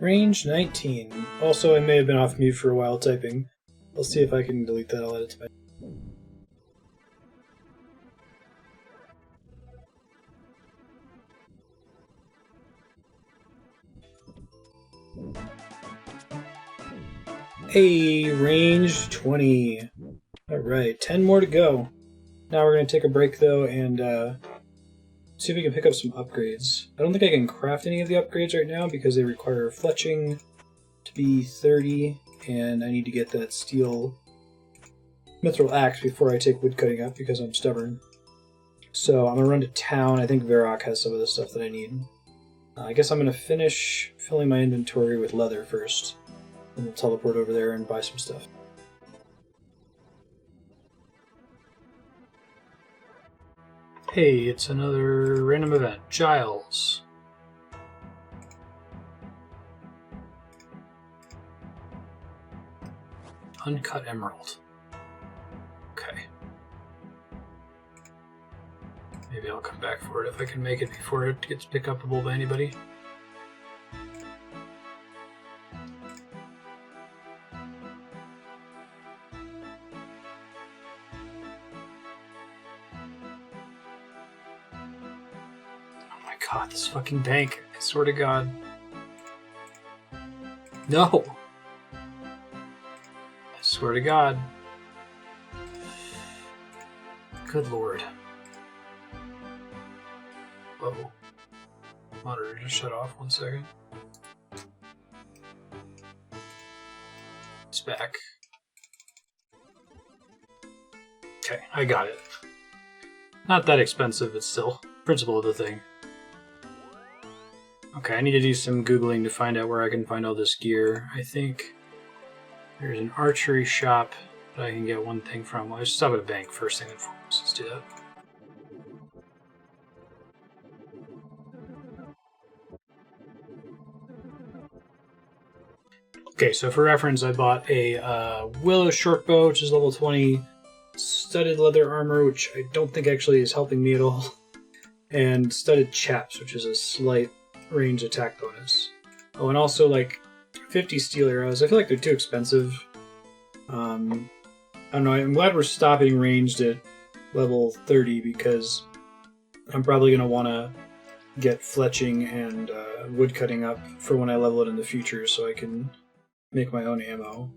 Range 19. Also, I may have been off mute for a while typing. I'll see if I can delete that. I'll edit it. Hey, range 20. Alright, 10 more to go. Now we're going to take a break though and see if we can pick up some upgrades. I don't think I can craft any of the upgrades right now because they require fletching to be 30, and I need to get that steel mithril axe before I take woodcutting up because I'm stubborn. So I'm going to run to town. I think Varrock has some of the stuff that I need. I guess I'm going to finish filling my inventory with leather first, and we'll teleport over there and buy some stuff. Hey, it's another random event. Giles. Uncut emerald. Okay. Maybe I'll come back for it if I can make it before it gets picked upable by anybody. God, this fucking bank. I swear to God. No! I swear to God. Good Lord. Whoa. Monitor just shut off 1 second. It's back. Okay, I got it. Not that expensive, but still. Principle of the thing. Okay, I need to do some Googling to find out where I can find all this gear. I think there's an archery shop that I can get one thing from. Well, I should stop at a bank first thing and foremost. Let's do that. Okay, so for reference, I bought a willow shortbow, which is level 20, studded leather armor, which I don't think actually is helping me at all, and studded chaps, which is a slight range attack bonus. Oh, and also like 50 steel arrows. I feel like they're too expensive. I don't know. I'm glad we're stopping ranged at level 30 because I'm probably going to want to get fletching and woodcutting up for when I level it in the future so I can make my own ammo.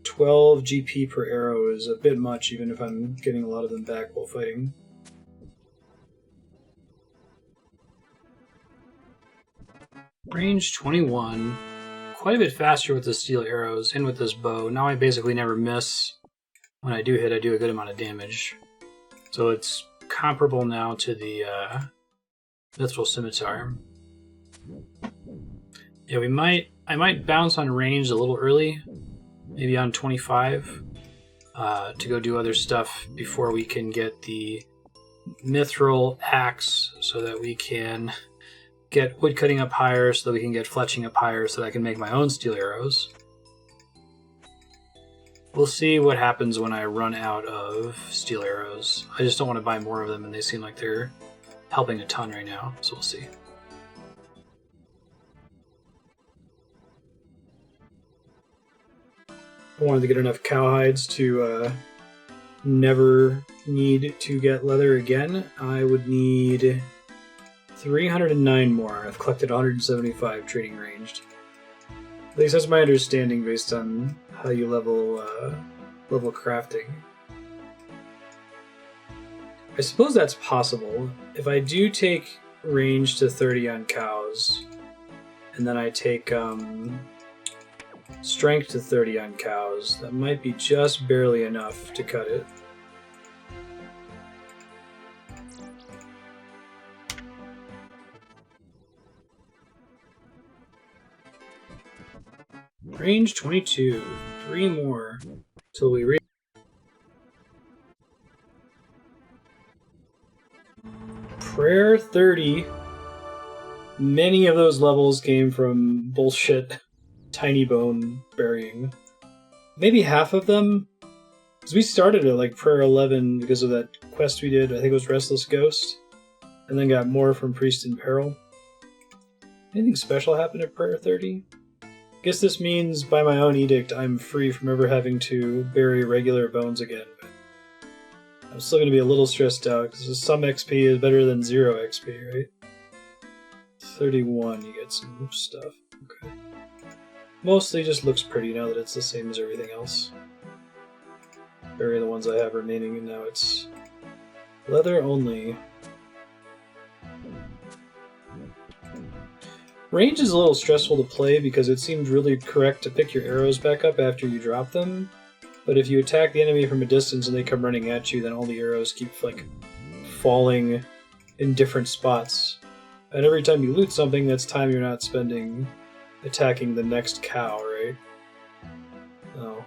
12 GP per arrow is a bit much even if I'm getting a lot of them back while fighting. Range 21. Quite a bit faster with the steel arrows and with this bow. Now I basically never miss. When I do hit, I do a good amount of damage. So it's comparable now to the mithril scimitar. Yeah, I might bounce on range a little early. Maybe on 25. To go do other stuff before we can get the mithril axe so that we can get woodcutting up higher, so that we can get fletching up higher, so that I can make my own steel arrows. We'll see what happens when I run out of steel arrows. I just don't want to buy more of them, and they seem like they're helping a ton right now, so we'll see. I wanted to get enough cowhides to never need to get leather again. I would need 309 more. I've collected 175 trading ranged. At least that's my understanding based on how you level crafting. I suppose that's possible. If I do take range to 30 on cows, and then I take strength to 30 on cows, that might be just barely enough to cut it. Range 22. 3 more till we reach. Prayer 30. Many of those levels came from bullshit tiny bone burying. Maybe half of them, because we started at like Prayer 11 because of that quest we did. I think it was Restless Ghost, and then got more from Priest in Peril. Anything special happened at Prayer 30? Guess this means, by my own edict, I'm free from ever having to bury regular bones again. But I'm still going to be a little stressed out, because some XP is better than 0 XP, right? 31, you get some stuff. Okay. Mostly just looks pretty now that it's the same as everything else. Bury the ones I have remaining, and now it's leather only. Range is a little stressful to play because it seems really correct to pick your arrows back up after you drop them. But if you attack the enemy from a distance and they come running at you, then all the arrows keep like falling in different spots. And every time you loot something, that's time you're not spending attacking the next cow, right? Oh.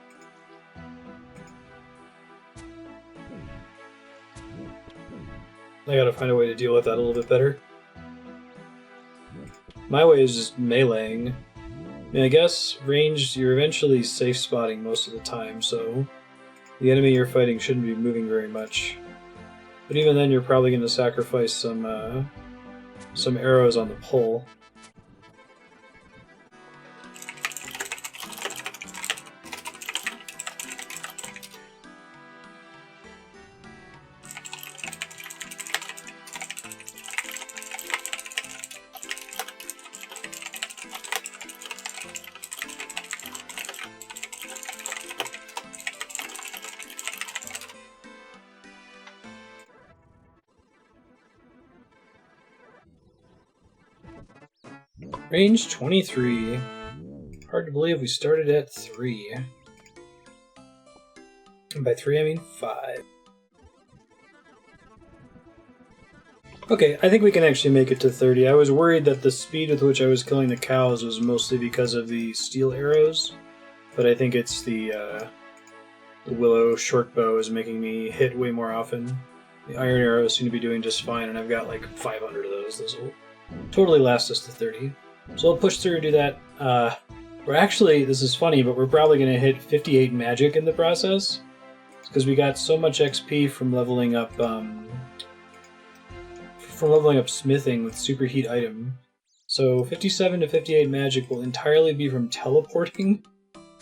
I gotta find a way to deal with that a little bit better. My way is just meleeing. I mean, I guess ranged, you're eventually safe spotting most of the time, so the enemy you're fighting shouldn't be moving very much. But even then, you're probably going to sacrifice some arrows on the pole. Range 23. Hard to believe we started at 3. And by 3 I mean 5. Okay, I think we can actually make it to 30. I was worried that the speed with which I was killing the cows was mostly because of the steel arrows, but I think it's the willow shortbow is making me hit way more often. The iron arrows seem to be doing just fine, and I've got like 500 of those. Those will totally last us to 30. So we'll push through and do that. We're actually, this is funny, but we're probably going to hit 58 magic in the process, because we got so much XP from leveling up smithing with superheat item. So 57 to 58 magic will entirely be from teleporting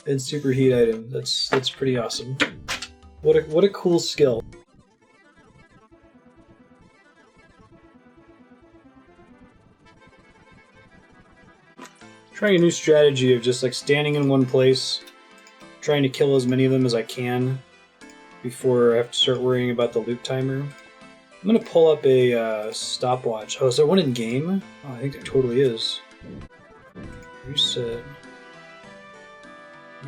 and superheat item. That's pretty awesome. What a cool skill. Trying a new strategy of just like standing in one place, trying to kill as many of them as I can before I have to start worrying about the loot timer. I'm going to pull up a stopwatch. Oh, is there one in game? Oh, I think there totally is. Reset.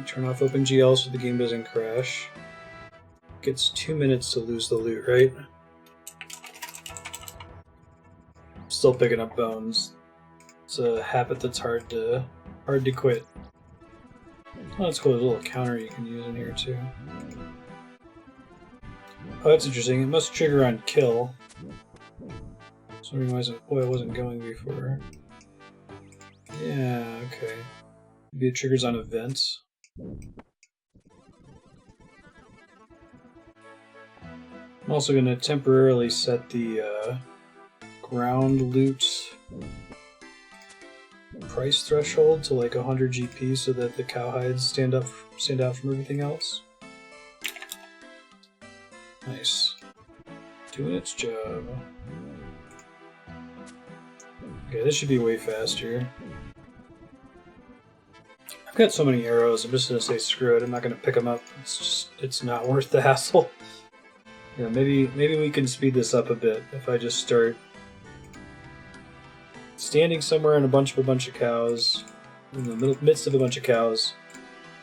Turn off OpenGL so the game doesn't crash. Gets 2 minutes to lose the loot, right? Still picking up bones. It's a habit that's hard to quit. Oh, that's cool. There's a little counter you can use in here too. Oh, that's interesting. It must trigger on kill. So why it wasn't going before. Yeah, okay. Maybe it triggers on events. I'm also going to temporarily set the ground loot price threshold to like 100 GP so that the cowhides stand out from everything else. Nice. Doing its job. Okay, this should be way faster. I've got so many arrows, I'm just going to say screw it, I'm not going to pick them up. It's not worth the hassle. Yeah, maybe we can speed this up a bit if I just start standing somewhere in a bunch of cows, in the midst of a bunch of cows,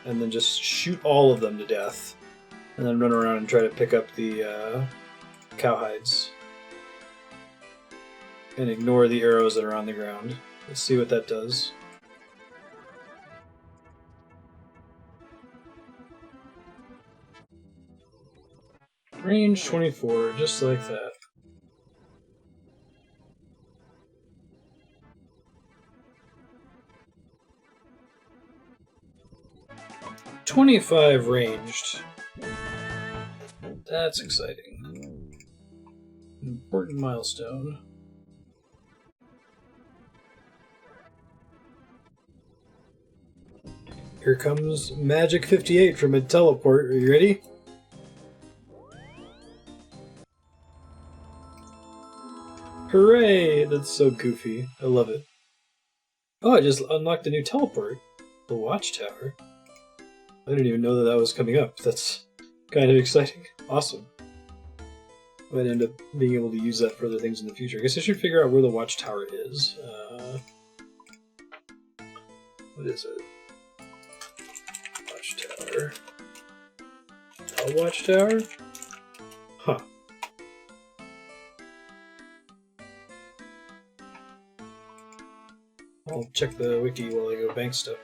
and then just shoot all of them to death, and then run around and try to pick up the cowhides. And ignore the arrows that are on the ground. Let's see what that does. Range 24, just like that. .25 ranged. That's exciting. An important milestone. Here comes Magic 58 from a teleport. Are you ready? Hooray! That's so goofy. I love it. Oh, I just unlocked a new teleport. The Watchtower. I didn't even know that that was coming up. That's kind of exciting. Awesome. I might end up being able to use that for other things in the future. I guess I should figure out where the Watchtower is. What is it? Watchtower. A Watchtower? Huh. I'll check the wiki while I go bank stuff.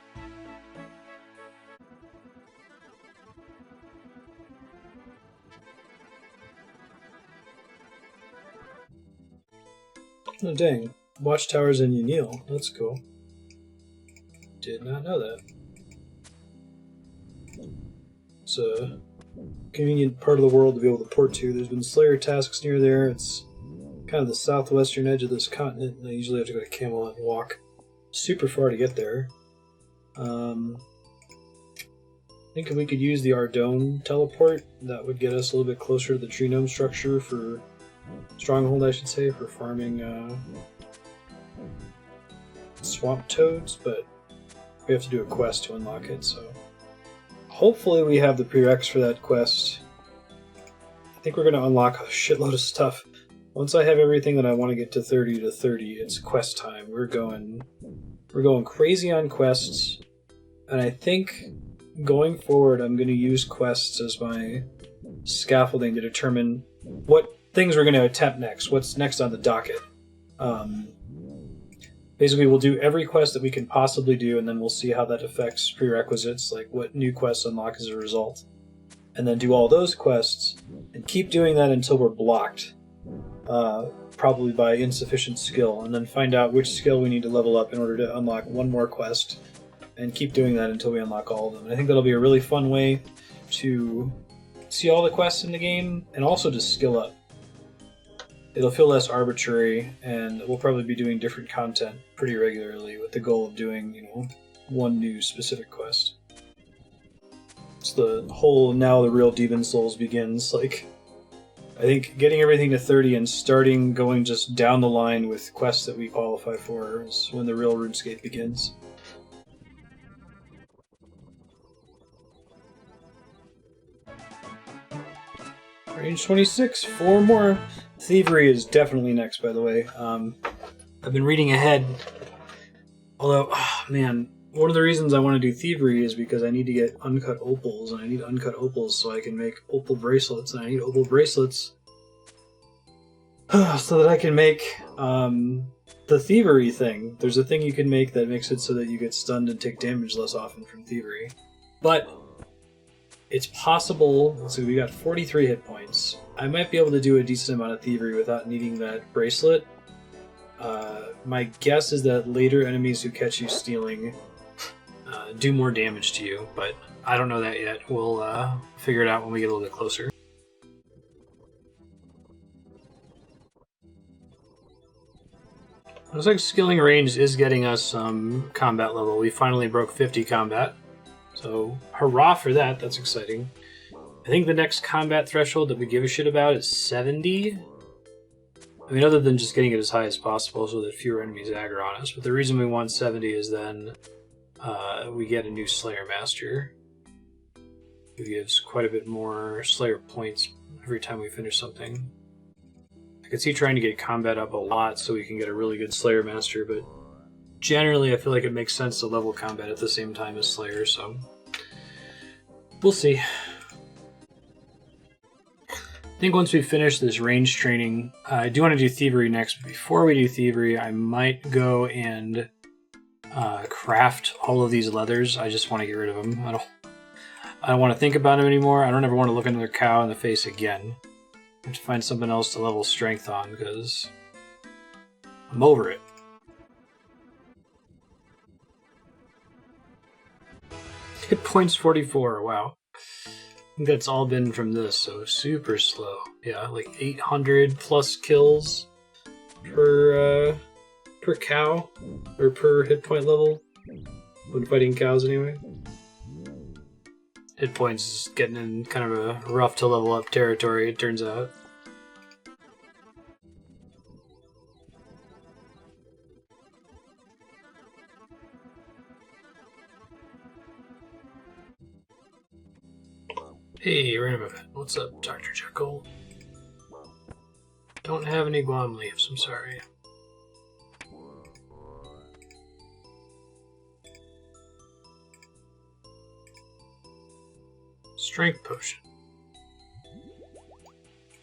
Oh dang. Watchtowers in Unil. That's cool. Did not know that. It's a convenient part of the world to be able to port to. There's been Slayer tasks near there. It's kind of the southwestern edge of this continent, and I usually have to go to Camelot and walk super far to get there. I think if we could use the Ardone teleport, that would get us a little bit closer to the tree gnome structure for Stronghold, I should say, for farming swamp toads, but we have to do a quest to unlock it, so hopefully we have the prereqs for that quest. I think we're going to unlock a shitload of stuff. Once I have everything that I want to get to 30 to 30, it's quest time. We're going crazy on quests, and I think going forward I'm going to use quests as my scaffolding to determine what things we're going to attempt next, what's next on the docket. Basically, we'll do every quest that we can possibly do, and then we'll see how that affects prerequisites, like what new quests unlock as a result. And then do all those quests, and keep doing that until we're blocked. Probably by insufficient skill, and then find out which skill we need to level up in order to unlock one more quest, and keep doing that until we unlock all of them. And I think that'll be a really fun way to see all the quests in the game, and also to skill up. It'll feel less arbitrary, and we'll probably be doing different content pretty regularly with the goal of doing, one new specific quest. It's the whole now the real Demon Souls begins, I think getting everything to 30 and starting going just down the line with quests that we qualify for is when the real RuneScape begins. Range 26, 4 more. Thievery is definitely next, by the way. I've been reading ahead. Although, one of the reasons I want to do Thievery is because I need to get uncut opals, and I need uncut opals so I can make opal bracelets, and I need opal bracelets so that I can make the Thievery thing. There's a thing you can make that makes it so that you get stunned and take damage less often from Thievery. But it's possible, so we got 43 hit points. I might be able to do a decent amount of Thievery without needing that bracelet. My guess is that later enemies who catch you stealing do more damage to you, but I don't know that yet. We'll figure it out when we get a little bit closer. Looks like skilling range is getting us some combat level. We finally broke 50 combat. So, hurrah for that, that's exciting. I think the next combat threshold that we give a shit about is 70. I mean, other than just getting it as high as possible so that fewer enemies aggro on us. But the reason we want 70 is then we get a new Slayer Master, who gives quite a bit more Slayer points every time we finish something. I could see trying to get combat up a lot so we can get a really good Slayer Master, but generally I feel like it makes sense to level combat at the same time as Slayer, so we'll see. I think once we finish this range training, I do want to do Thievery next, but before we do Thievery, I might go and craft all of these leathers. I just want to get rid of them. I don't want to think about them anymore. I don't ever want to look another cow in the face again. I have to find something else to level strength on, because I'm over it. Hit points 44, wow. I think that's all been from this, so super slow. Yeah, like 800 plus kills per cow, or per hit point level, when fighting cows anyway. hit points is getting in kind of a rough to level up territory, it turns out. Hey, random event. What's up, Dr. Jekyll? Don't have any Guam leaves, I'm sorry. Strength potion.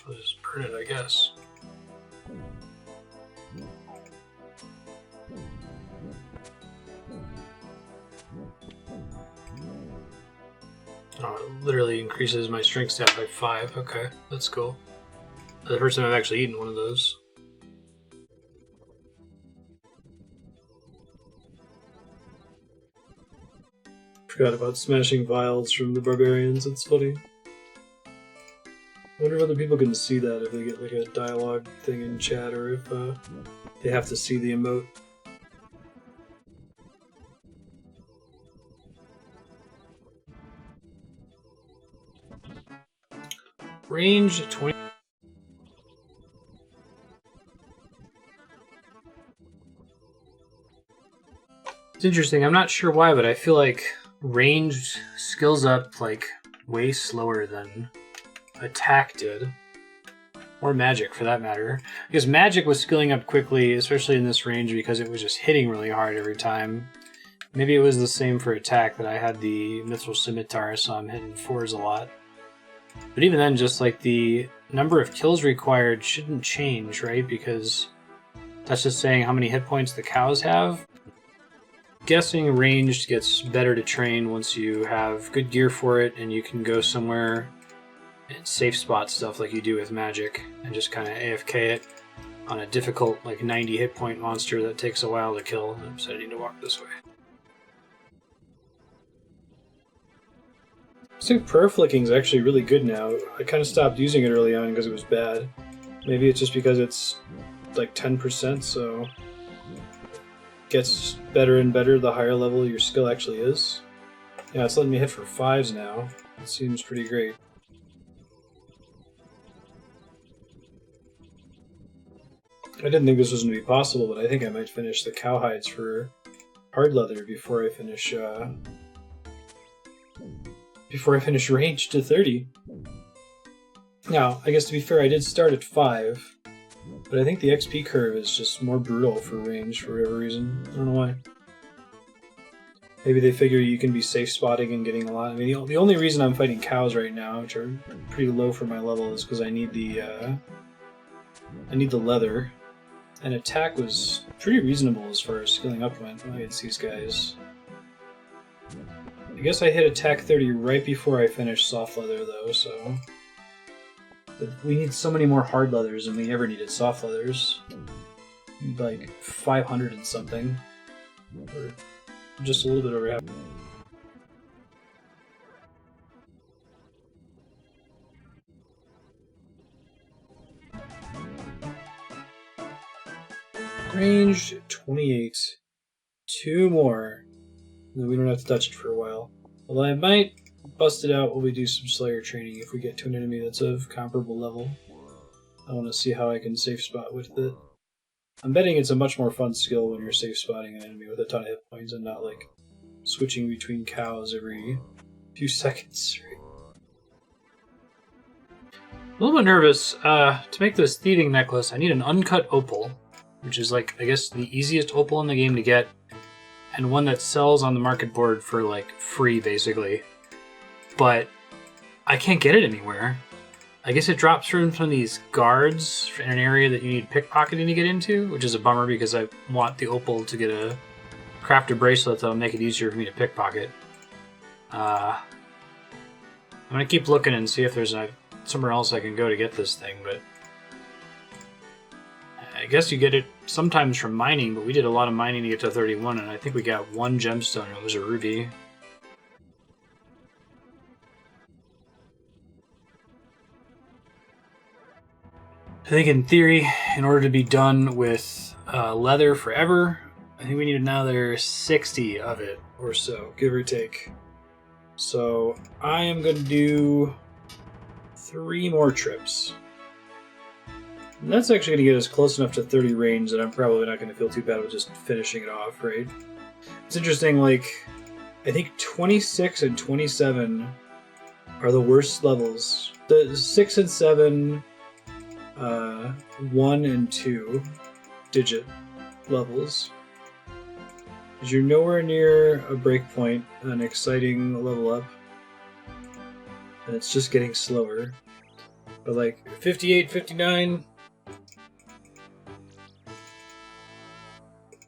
I'll just burn it, I guess. Oh, it literally increases my strength stat by 5. Okay, that's cool. The first time I've actually eaten one of those. Forgot about smashing vials from the barbarians, it's funny. I wonder if other people can see that, if they get like a dialogue thing in chat, or if they have to see the emote. Range 20. It's interesting, I'm not sure why, but I feel like ranged skills up like way slower than attack did. Or magic, for that matter. Because magic was skilling up quickly, especially in this range, because it was just hitting really hard every time. Maybe it was the same for attack, that I had the Mithril Scimitar, so I'm hitting 4s a lot. But even then, just like the number of kills required shouldn't change, right? Because that's just saying how many hit points the cows have. Guessing ranged gets better to train once you have good gear for it and you can go somewhere and safe spot stuff like you do with magic and just kind of AFK it on a difficult like 90 hit point monster that takes a while to kill. I'm deciding to walk this way. I think prayer flicking is actually really good now. I kind of stopped using it early on because it was bad. Maybe it's just because it's like 10%, so it gets better and better the higher level your skill actually is. Yeah, it's letting me hit for 5s now. It seems pretty great. I didn't think this was going to be possible, but I think I might finish the cowhides for hard leather before I finish range to 30. Now, I guess to be fair, I did start at 5, but I think the XP curve is just more brutal for range for whatever reason. I don't know why. Maybe they figure you can be safe spotting and getting a lot. I mean, the only reason I'm fighting cows right now, which are pretty low for my level, is because I need the leather. And attack was pretty reasonable as far as skilling up went against these guys. I guess I hit attack 30 right before I finished soft leather, though, so... But we need so many more hard leathers than we ever needed soft leathers. We need like 500 and something. Or just a little bit over half. Range 28. 2 more. Then we don't have to touch it for a while. Although I might bust it out while we do some Slayer training if we get to an enemy that's of comparable level. I want to see how I can safe spot with it. I'm betting it's a much more fun skill when you're safe spotting an enemy with a ton of hit points and not like switching between cows every few seconds. A little bit nervous. To make this thieving necklace, I need an uncut opal, which is like, I guess, the easiest opal in the game to get, and one that sells on the market board for like free, basically. But I can't get it anywhere. I guess it drops from some of these guards in an area that you need pickpocketing to get into, which is a bummer because I want the opal to get a crafted bracelet that'll make it easier for me to pickpocket. I'm gonna keep looking and see if there's somewhere else I can go to get this thing, but I guess you get it sometimes from mining, but we did a lot of mining to get to 31, and I think we got 1 gemstone, and it was a ruby. I think in theory, in order to be done with leather forever, I think we need another 60 of it or so, give or take. So I am going to do 3 more trips. And that's actually going to get us close enough to 30 range that I'm probably not going to feel too bad with just finishing it off, right? It's interesting, like, I think 26 and 27 are the worst levels. The 6 and 7, 1 and 2 digit levels. Because you're nowhere near a breakpoint, an exciting level up. And it's just getting slower. But like 58, 59,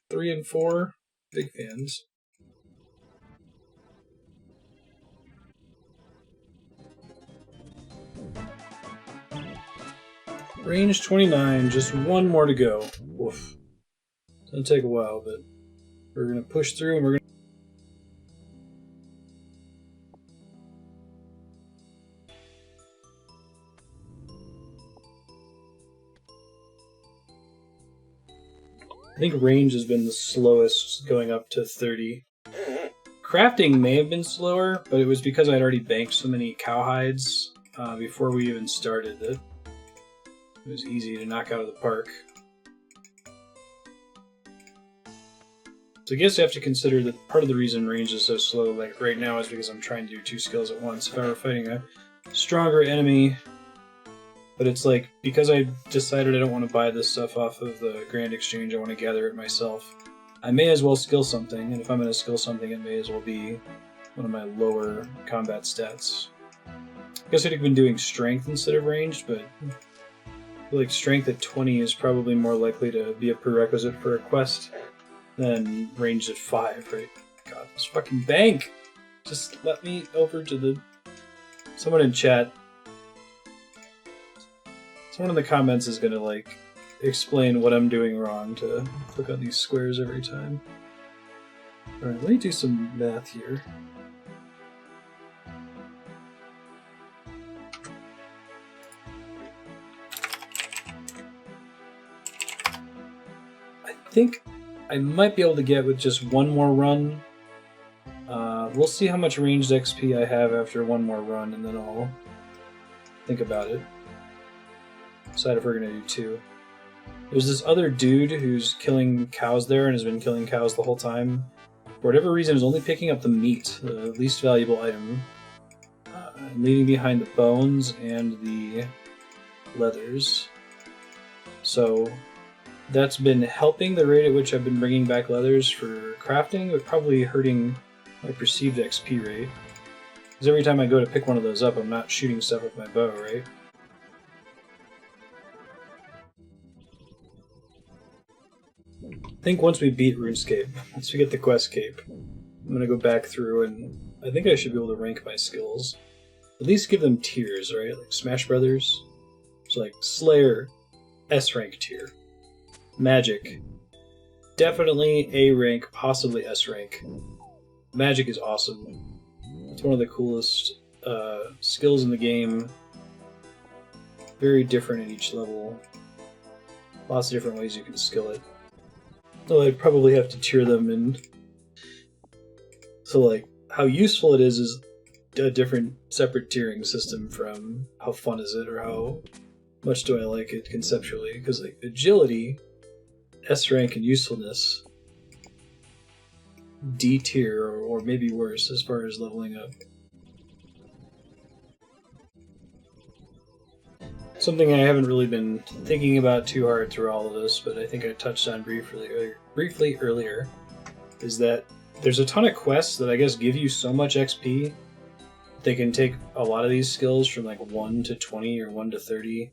3 and 4, big fans. Range 29, just 1 more to go. Woof. It's gonna take a while, but we're gonna push through and we're gonna. I think range has been the slowest, going up to 30. Crafting may have been slower, but it was because I'd already banked so many cowhides before we even started that it was easy to knock out of the park. So I guess you have to consider that part of the reason range is so slow, like right now, is because I'm trying to do 2 skills at once. If I were fighting a stronger enemy, but it's like, because I decided I don't want to buy this stuff off of the Grand Exchange, I want to gather it myself, I may as well skill something, and if I'm going to skill something, it may as well be one of my lower combat stats. I guess I'd have been doing strength instead of ranged, but I feel like strength at 20 is probably more likely to be a prerequisite for a quest than ranged at 5, right? God, this fucking bank! Just let me over to the... Someone in chat... Someone in the comments is gonna, like, explain what I'm doing wrong to click on these squares every time. Alright, let me do some math here. I think I might be able to get with just 1 more run. We'll see how much ranged XP I have after 1 more run, and then I'll think about it. Decide if we're gonna do 2. There's this other dude who's killing cows there and has been killing cows the whole time. For whatever reason, is only picking up the meat, the least valuable item, and leaving behind the bones and the leathers. So that's been helping the rate at which I've been bringing back leathers for crafting, but probably hurting my perceived XP rate. Because every time I go to pick one of those up, I'm not shooting stuff with my bow, right? I think once we beat RuneScape, once we get the quest cape, I'm going to go back through and I think I should be able to rank my skills. At least give them tiers, right? Like Smash Brothers. So like Slayer, S rank tier. Magic, definitely A rank, possibly S rank. Magic is awesome. It's one of the coolest skills in the game. Very different at each level. Lots of different ways you can skill it. So I'd probably have to tier them in. So like, how useful it is a different separate tiering system from how fun is it or how much do I like it conceptually. Because like agility, S rank, and usefulness, D tier or maybe worse as far as leveling up. Something I haven't really been thinking about too hard through all of this, but I think I touched on briefly earlier, is that there's a ton of quests that I guess give you so much XP they can take a lot of these skills from like 1 to 20 or 1 to 30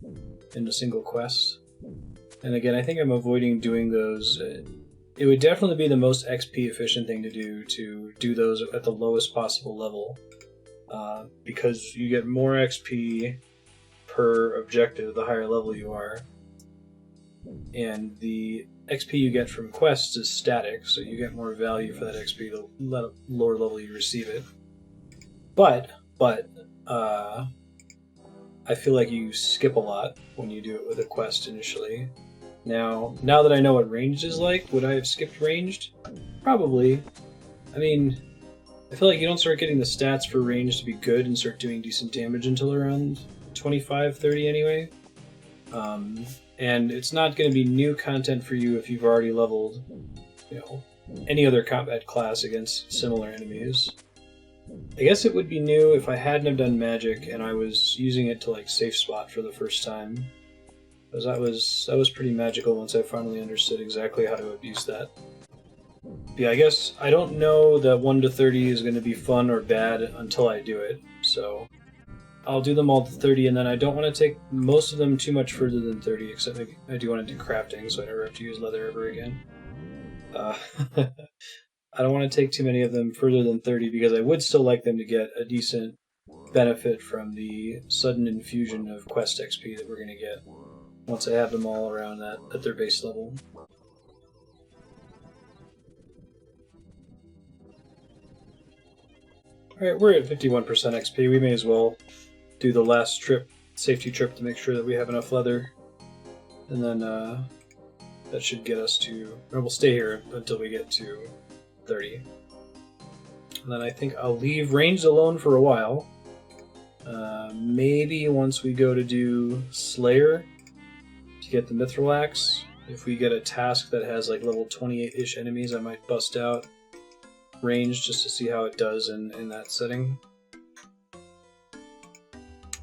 in a single quest. And again, I think I'm avoiding doing those. It would definitely be the most XP efficient thing to do those at the lowest possible level, because you get more XP per objective the higher level you are, and the XP you get from quests is static, so you get more value for that XP the lower level you receive it. But I feel like you skip a lot when you do it with a quest initially. Now that I know what ranged is like, would I have skipped ranged? Probably. I mean, I feel like you don't start getting the stats for range to be good and start doing decent damage until around 25, 30 anyway. And it's not going to be new content for you if you've already leveled, you know, any other combat class against similar enemies. I guess it would be new if I hadn't have done magic and I was using it to like safe spot for the first time. Because that was pretty magical once I finally understood exactly how to abuse that. Yeah, I guess I don't know that 1 to 30 is going to be fun or bad until I do it, so I'll do them all to 30, and then I don't want to take most of them too much further than 30, except I do want to do crafting, so I never have to use leather ever again. I don't want to take too many of them further than 30, because I would still like them to get a decent benefit from the sudden infusion of quest XP that we're going to get once I have them all around that at their base level. Alright, we're at 51% XP. We may as well do the last trip, safety trip, to make sure that we have enough leather. And then that should get us to... or we'll stay here until we get to 30. And then I think I'll leave ranged alone for a while. Maybe once we go to do Slayer to get the Mithril Axe. If we get a task that has like level 28-ish enemies, I might bust out range just to see how it does in that setting.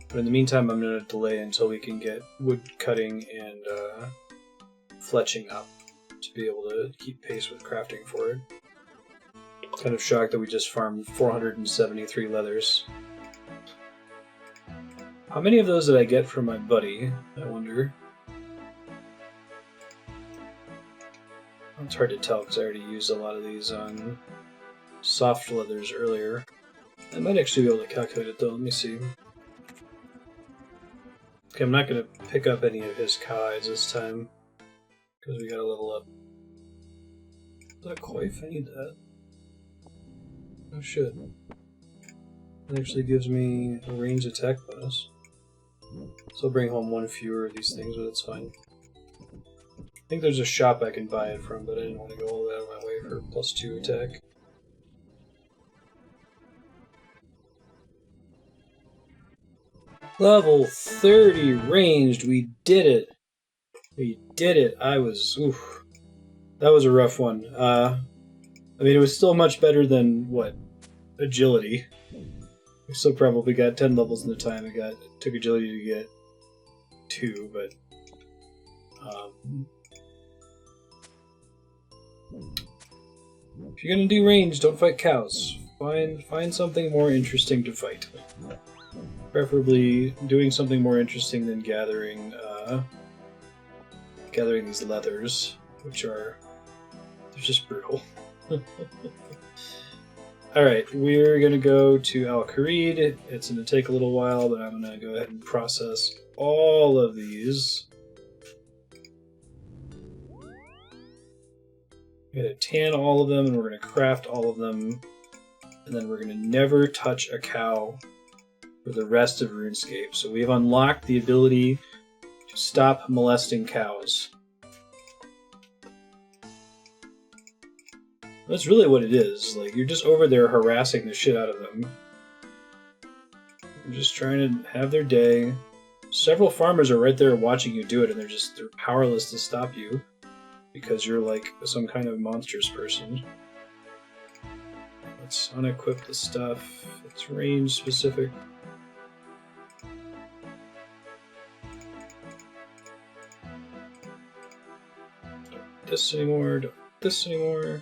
But in the meantime, I'm going to delay until we can get wood cutting and fletching up to be able to keep pace with crafting for it. Kind of shocked that we just farmed 473 leathers. How many of those did I get from my buddy, I wonder? It's hard to tell because I already used a lot of these on soft leathers earlier. I might actually be able to calculate it though, let me see. Okay, I'm not going to pick up any of his cows this time because we gotta level up. Is that coif? I need that. Oh shit. It actually gives me a range attack bonus. So I'll bring home one fewer of these things, but it's fine. I think there's a shop I can buy it from, but I didn't want to go all the way out of my way for +2 attack. Level 30 ranged, we did it! We did it! Oof. That was a rough one. I mean, it was still much better than, what, agility. We still probably got 10 levels in the time it took agility to get 2, but... if you're gonna do range, don't fight cows. Find something more interesting to fight. Preferably doing something more interesting than gathering these leathers, which are... they're just brutal. Alright, we're gonna go to Kharid. It's gonna take a little while, but I'm gonna go ahead and process all of these. We're gonna tan all of them, and we're gonna craft all of them, and then we're gonna never touch a cow for the rest of RuneScape. So we've unlocked the ability to stop molesting cows. That's really what it is. Like, you're just over there harassing the shit out of them. You're just trying to have their day. Several farmers are right there watching you do it, and they're powerless to stop you because you're like some kind of monstrous person. Let's unequip the stuff. It's range specific. Don't do this anymore. Don't do this anymore.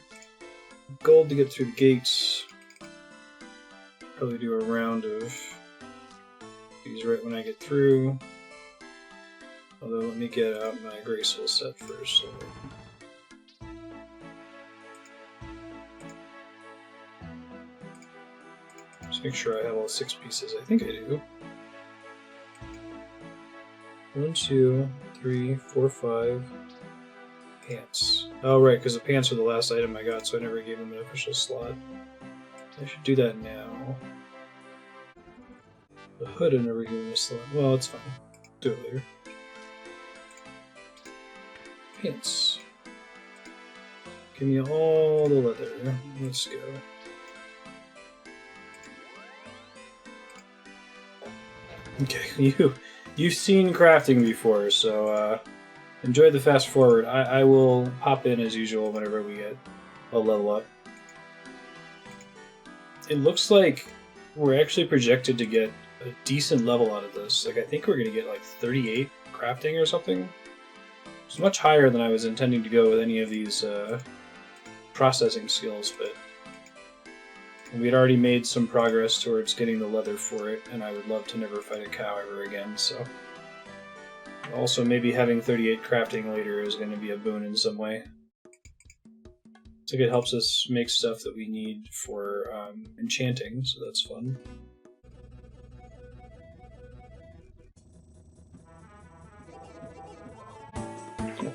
Gold to get through the gates. Probably do a round of these right when I get through. Although, let me get out my graceful set first. Just make sure I have all 6 pieces. I think I do. 1, 2, 3, 4, 5. Pants. Oh, right, because the pants are the last item I got, so I never gave them an official slot. I should do that now. The hood I never gave them a slot. Well, it's fine. Do it later. Pants. Give me all the leather. Let's go. Okay, you've seen crafting before, so enjoy the fast forward. I will hop in as usual whenever we get a level up. It looks like we're actually projected to get a decent level out of this. Like, I think we're going to get like 38 crafting or something. It's much higher than I was intending to go with any of these processing skills, but we had already made some progress towards getting the leather for it, and I would love to never fight a cow ever again, so... Also, maybe having 38 crafting later is going to be a boon in some way. It's like it helps us make stuff that we need for enchanting, so that's fun.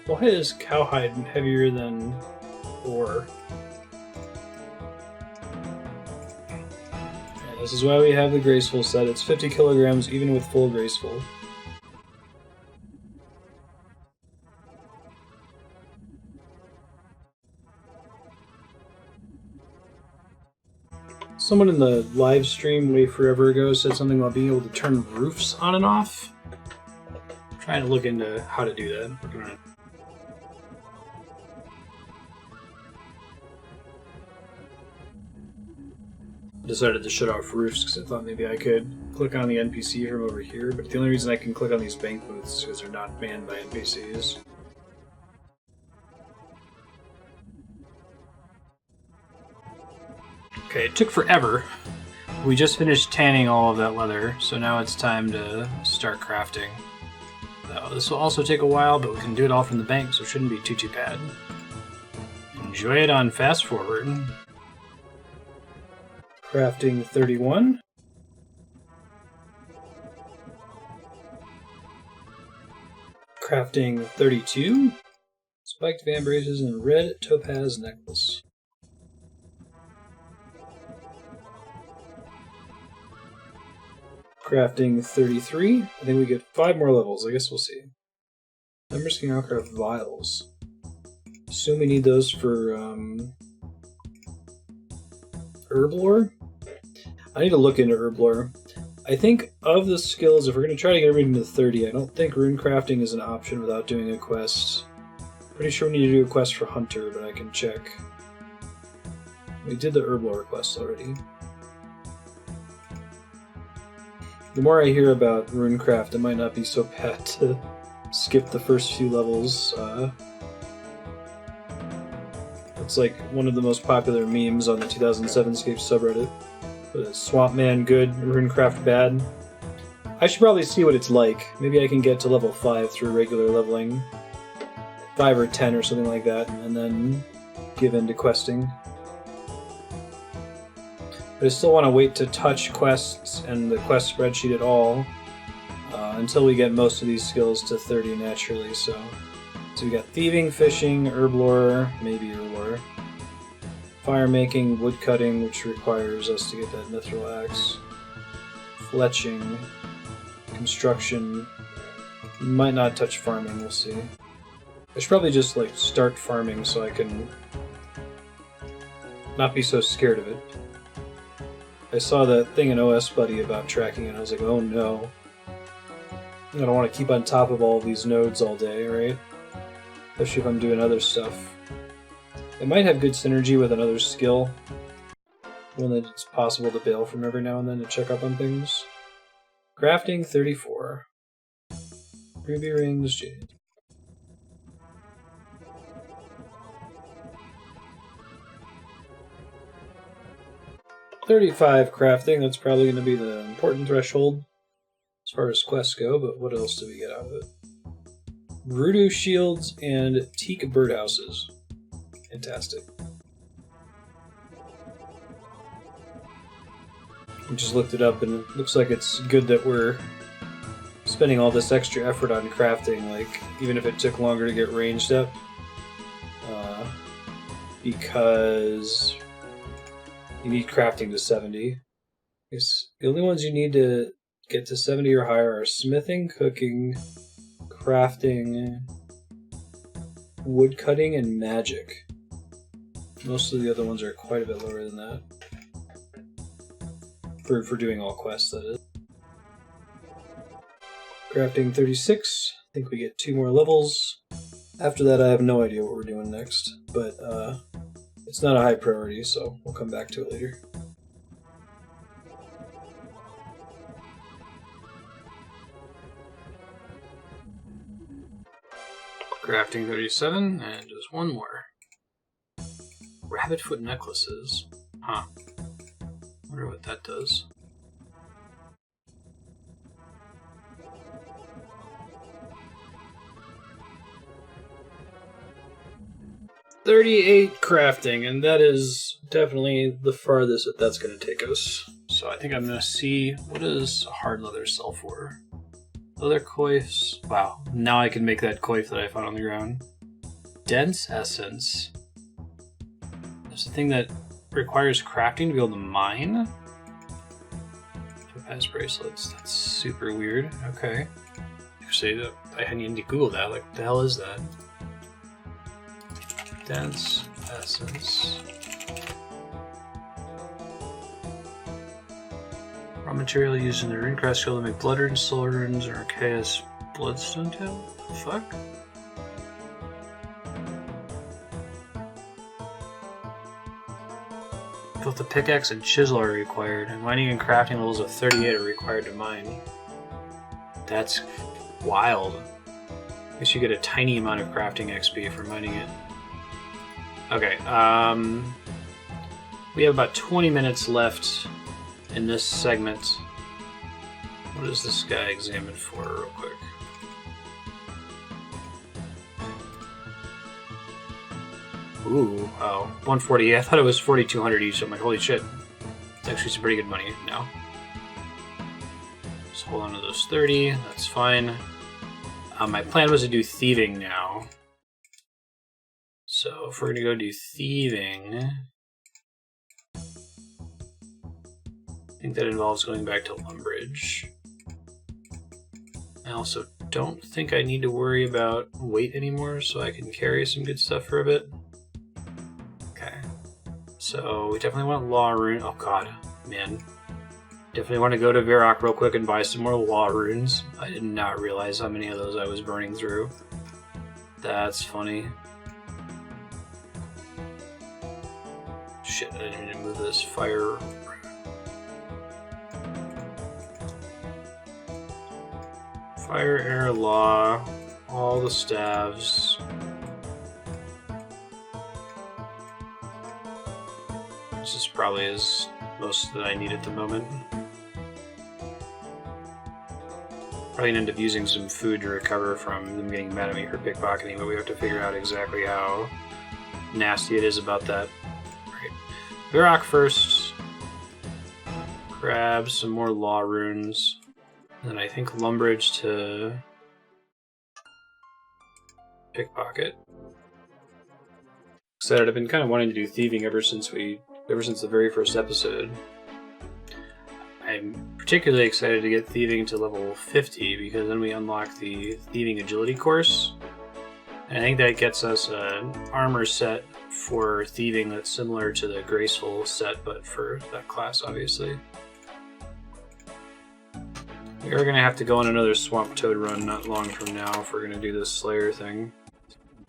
Why is cowhide heavier than ore? Yeah, this is why we have the graceful set. It's 50 kilograms even with full graceful. Someone in the live stream way forever ago said something about being able to turn roofs on and off. I'm trying to look into how to do that. I decided to shut off roofs because I thought maybe I could click on the NPC from over here, but the only reason I can click on these bank booths is because they're not manned by NPCs. Okay, it took forever. We just finished tanning all of that leather, so now it's time to start crafting. This will also take a while, but we can do it all from the bank, so it shouldn't be too bad. Enjoy it on fast forward. Crafting 31. Crafting 32. Spiked vambraces and red topaz necklace. Crafting 33. I think we get 5 more levels. I guess we'll see. Members can now craft vials. Assume we need those for herb lore. I need to look into herb lore. I think of the skills, if we're going to try to get everything to 30, I don't think rune crafting is an option without doing a quest. Pretty sure we need to do a quest for Hunter, but I can check. We did the herb lore quest already. The more I hear about runecraft, it might not be so bad to skip the first few levels. It's like one of the most popular memes on the 2007scape subreddit. Swamp Man good, runecraft bad. I should probably see what it's like. Maybe I can get to level 5 through regular leveling. 5 or 10 or something like that, and then give in to questing. But I still want to wait to touch quests and the quest spreadsheet at all until we get most of these skills to 30 naturally. So we got thieving, fishing, herb lore, maybe herb lore, fire making, wood cutting, which requires us to get that mithril axe, fletching, construction. Might not touch farming. We'll see. I should probably just start farming so I can not be so scared of it. I saw that thing in OS Buddy about tracking, and I was like, oh no. I don't want to keep on top of all these nodes all day, right? Especially if I'm doing other stuff. It might have good synergy with another skill. One that it's possible to bail from every now and then to check up on things. Crafting 34. Ruby rings, jade. $35 crafting, that's probably going to be the important threshold as far as quests go, but what else do we get out of it? Rudu shields and teak birdhouses. Fantastic. I just looked it up and it looks like it's good that we're spending all this extra effort on crafting, even if it took longer to get ranged up. Because you need crafting to 70. The only ones you need to get to 70 or higher are smithing, cooking, crafting, wood cutting, and magic. Most of the other ones are quite a bit lower than that. For doing all quests, that is. Crafting 36. I think we get 2 more levels. After that, I have no idea what we're doing next, but it's not a high priority, so we'll come back to it later. Crafting 37, and just one more. Rabbit foot necklaces. Huh. Wonder what that does. $38 crafting, and that is definitely the farthest that that's going to take us. So I think I'm going to see, what does hard leather sell for? Leather coifs. Wow, now I can make that coif that I found on the ground. Dense essence. There's a thing that requires crafting to be able to mine. Topaz bracelets. That's super weird. Okay. Actually, I need to Google that. Like, what the hell is that? Dense essence. Raw material used in the runecraft skill to make blood runes, soul runes, or Archaeus bloodstone tail? What the fuck? Both the pickaxe and chisel are required, and mining and crafting levels of 38 are required to mine. That's wild. I guess you get a tiny amount of crafting XP for mining it. Okay, we have about 20 minutes left in this segment. What does this guy examine for real quick? Ooh, oh, 140. I thought it was 4,200 each. I'm like, holy shit. It's actually some pretty good money now. Just hold on to those 30. That's fine. My plan was to do thieving now. So if we're going to go do thieving, I think that involves going back to Lumbridge. I also don't think I need to worry about weight anymore, so I can carry some good stuff for a bit. Okay. So we definitely want Law Rune. Oh god, man. Definitely want to go to Varrock real quick and buy some more Law Runes. I did not realize how many of those I was burning through. That's funny. Shit, I didn't mean to move this fire. Fire, air, law, all the staves. This is probably most that I need at the moment. Probably gonna end up using some food to recover from them getting mad at me for pickpocketing, but we have to figure out exactly how nasty it is about that. Varrock first. Grab some more Law Runes. And then I think Lumbridge to pickpocket. Excited, I've been kind of wanting to do thieving ever since the very first episode. I'm particularly excited to get thieving to level 50 because then we unlock the thieving agility course. And I think that gets us an armor set for thieving that's similar to the graceful set, but for that class, obviously. We are going to have to go on another Swamp Toad run not long from now if we're going to do this Slayer thing.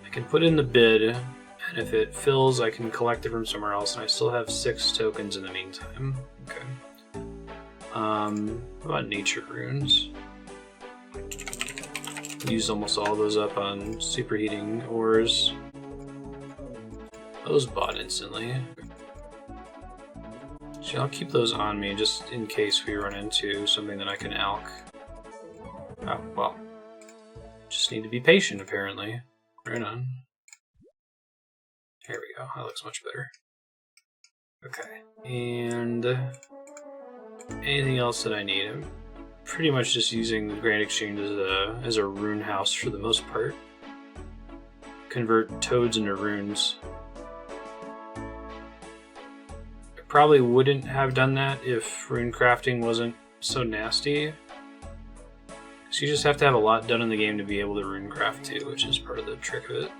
I can put in the bid, and if it fills, I can collect it from somewhere else, and I still have 6 tokens in the meantime. Okay. What about Nature Runes? Used almost all of those up on superheating ores. Those bought instantly. So I'll keep those on me just in case we run into something that I can alch. Oh, well. Just need to be patient, apparently. Right on. Here we go. That looks much better. Okay. And anything else that I need? I'm pretty much just using the Grand Exchange as a rune house for the most part. Convert toads into runes. Probably wouldn't have done that if rune crafting wasn't so nasty. So you just have to have a lot done in the game to be able to rune craft too, which is part of the trick of it.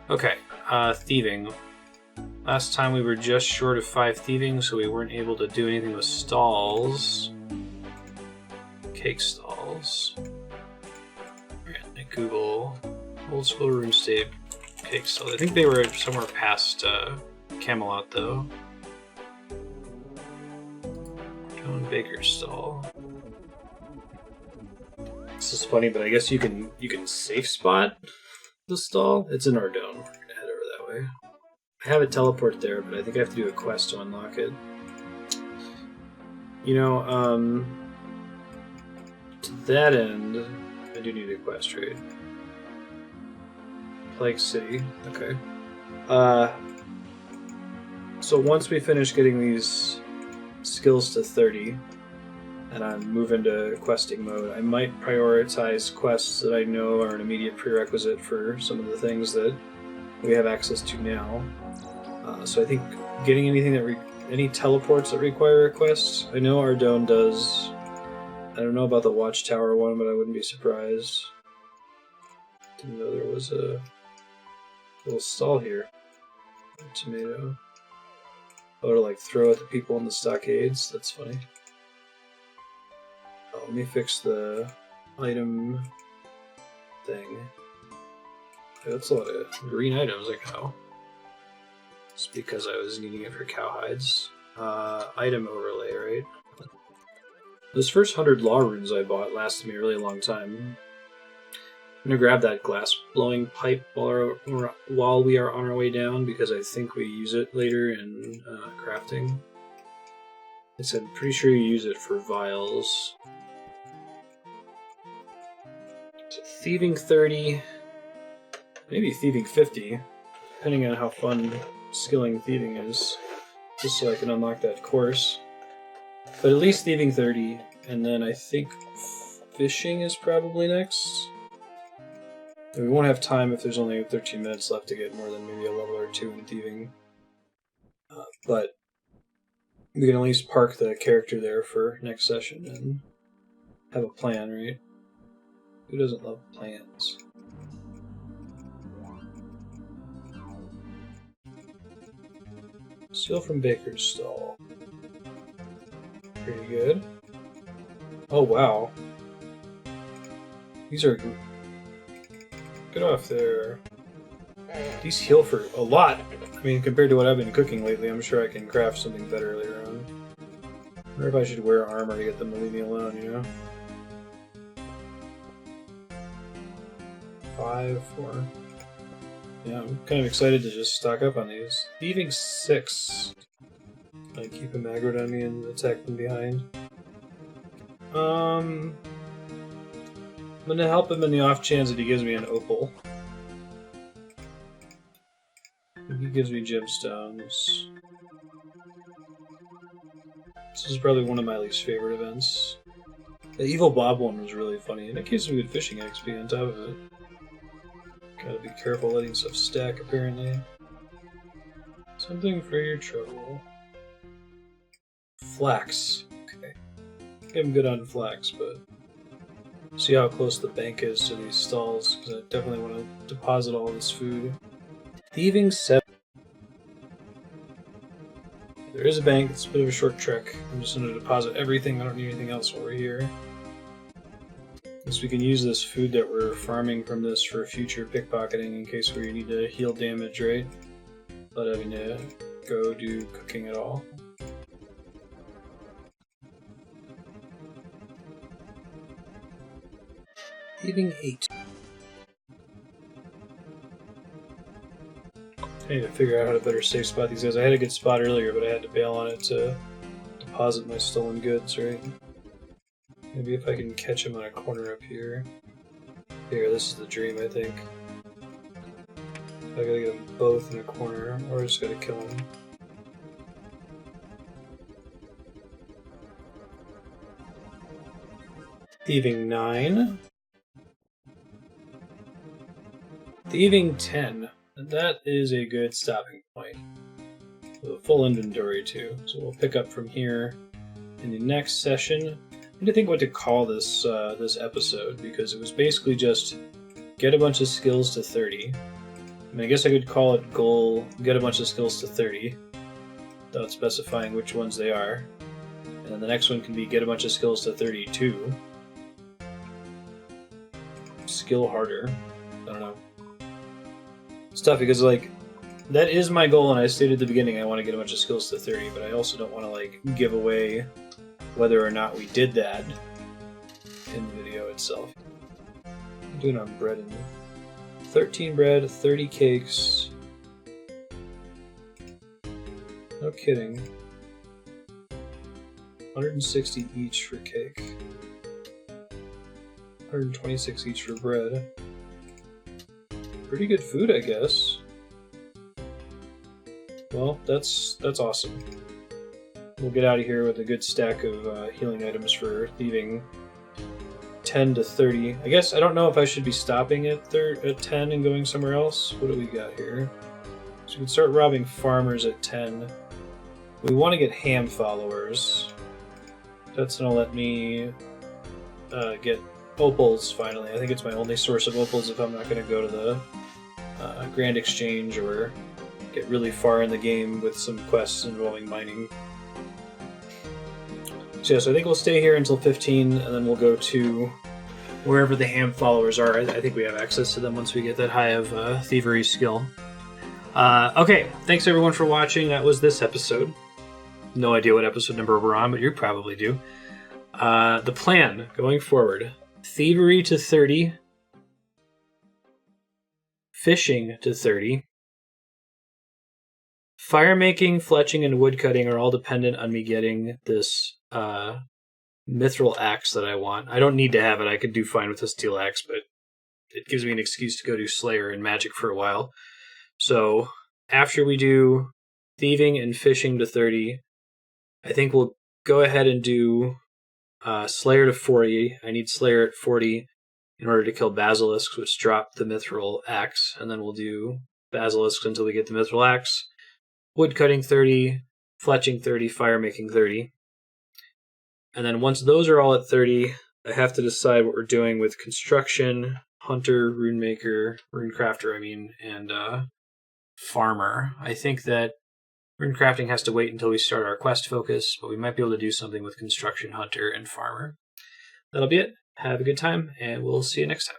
Okay, thieving. Last time we were just short of 5 thieving, so we weren't able to do anything with stalls. cake stalls. I Google old school RuneScape cake stalls. I think they were somewhere past Camelot though. John Baker's stall. This is funny, but I guess you can safe spot the stall. It's in Ardone. We're gonna head over that way. I have a teleport there, but I think I have to do a quest to unlock it. You know, to that end, I do need a quest, right? Plague City, okay. So once we finish getting these skills to 30, and I move into questing mode, I might prioritize quests that I know are an immediate prerequisite for some of the things that we have access to now. So I think getting anything that any teleports that require a quest. I know Ardone does. I don't know about the Watchtower one, but I wouldn't be surprised. Didn't know there was a little stall here. A tomato. Oh, to like throw at the people in the stockades. That's funny. Oh, let me fix the item thing. Yeah, that's a lot of green items, like how. It's because I was needing it for cowhides. Item overlay, right? Those first 100 law runes I bought lasted me a really long time. I'm gonna grab that glass blowing pipe while we are on our way down because I think we use it later in crafting. I said, I'm pretty sure you use it for vials. So thieving 30, maybe thieving 50, depending on how fun skilling thieving is, just so I can unlock that course. But at least thieving 30, and then I think fishing is probably next. And we won't have time if there's only 13 minutes left to get more than maybe a level or two in thieving. But we can at least park the character there for next session and have a plan, right? Who doesn't love plans? Steal from Baker's stall. Pretty good. Oh wow. These are... Get off there. These heal for a lot. I mean, compared to what I've been cooking lately, I'm sure I can craft something better later on. I wonder if I should wear armor to get them to leave me alone, you know? 5, 4... Yeah, I'm kind of excited to just stock up on these. Thieving 6. I keep him aggroed on me and attack from behind. I'm gonna help him in the off chance that he gives me an opal. He gives me gemstones. This is probably one of my least favorite events. The Evil Bob one was really funny, and it gives me good fishing XP on top of it. Gotta be careful letting stuff stack, apparently. Something for your trouble. Flax. Okay. I'm good on flax, but see how close the bank is to these stalls, because I definitely want to deposit all this food. Thieving 7. There is a bank, it's a bit of a short trek. I'm just going to deposit everything, I don't need anything else while we're here. Guess we can use this food that we're farming from this for future pickpocketing in case we need to heal damage, right? Without having to go do cooking at all. Thieving 8. I need to figure out how to better safe spot these guys. I had a good spot earlier, but I had to bail on it to deposit my stolen goods, right? Maybe if I can catch him on a corner up here. Here, this is the dream, I think. I gotta get them both in a corner, or I just gotta kill them. Thieving 9. Thieving 10. That is a good stopping point. With a full inventory too. So we'll pick up from here in the next session. I need to think what to call this this episode, because it was basically just get a bunch of skills to 30. I mean, I guess I could call it goal get a bunch of skills to 30, without specifying which ones they are. And then the next one can be get a bunch of skills to 32. skill harder. I don't know. It's tough because, like, that is my goal, and I stated at the beginning I want to get a bunch of skills to 30, but I also don't want to, like, give away whether or not we did that in the video itself. I'm doing on bread in there. 13 bread, 30 cakes. No kidding. 160 each for cake. 126 each for bread. Pretty good food, I guess. Well, that's awesome. We'll get out of here with a good stack of healing items for thieving. 10 to 30. I guess I don't know if I should be stopping at 10 and going somewhere else. What do we got here? So we can start robbing farmers at 10. We want to get ham followers. That's going to let me get opals finally. I think it's my only source of opals if I'm not going to go to the Grand Exchange or get really far in the game with some quests involving mining. So yeah, so I think we'll stay here until 15, and then we'll go to wherever the ham followers are. I think we have access to them once we get that high of thievery skill. Okay, thanks everyone for watching. That was this episode. No idea what episode number we're on, but you probably do. The plan going forward: thievery to 30, fishing to 30. Fire making, fletching, and woodcutting are all dependent on me getting this mithril axe that I want. I don't need to have it. I could do fine with a steel axe, but it gives me an excuse to go do Slayer and magic for a while. So after we do thieving and fishing to 30, I think we'll go ahead and do Slayer to 40. I need Slayer at 40 in order to kill basilisks, which drop the mithril axe, and then we'll do basilisks until we get the mithril axe. Woodcutting 30, fletching 30, fire making 30. And then once those are all at 30, I have to decide what we're doing with construction, hunter, rune maker, rune crafter, and farmer. I think that rune crafting has to wait until we start our quest focus, but we might be able to do something with construction, hunter, and farmer. That'll be it. Have a good time, and we'll see you next time.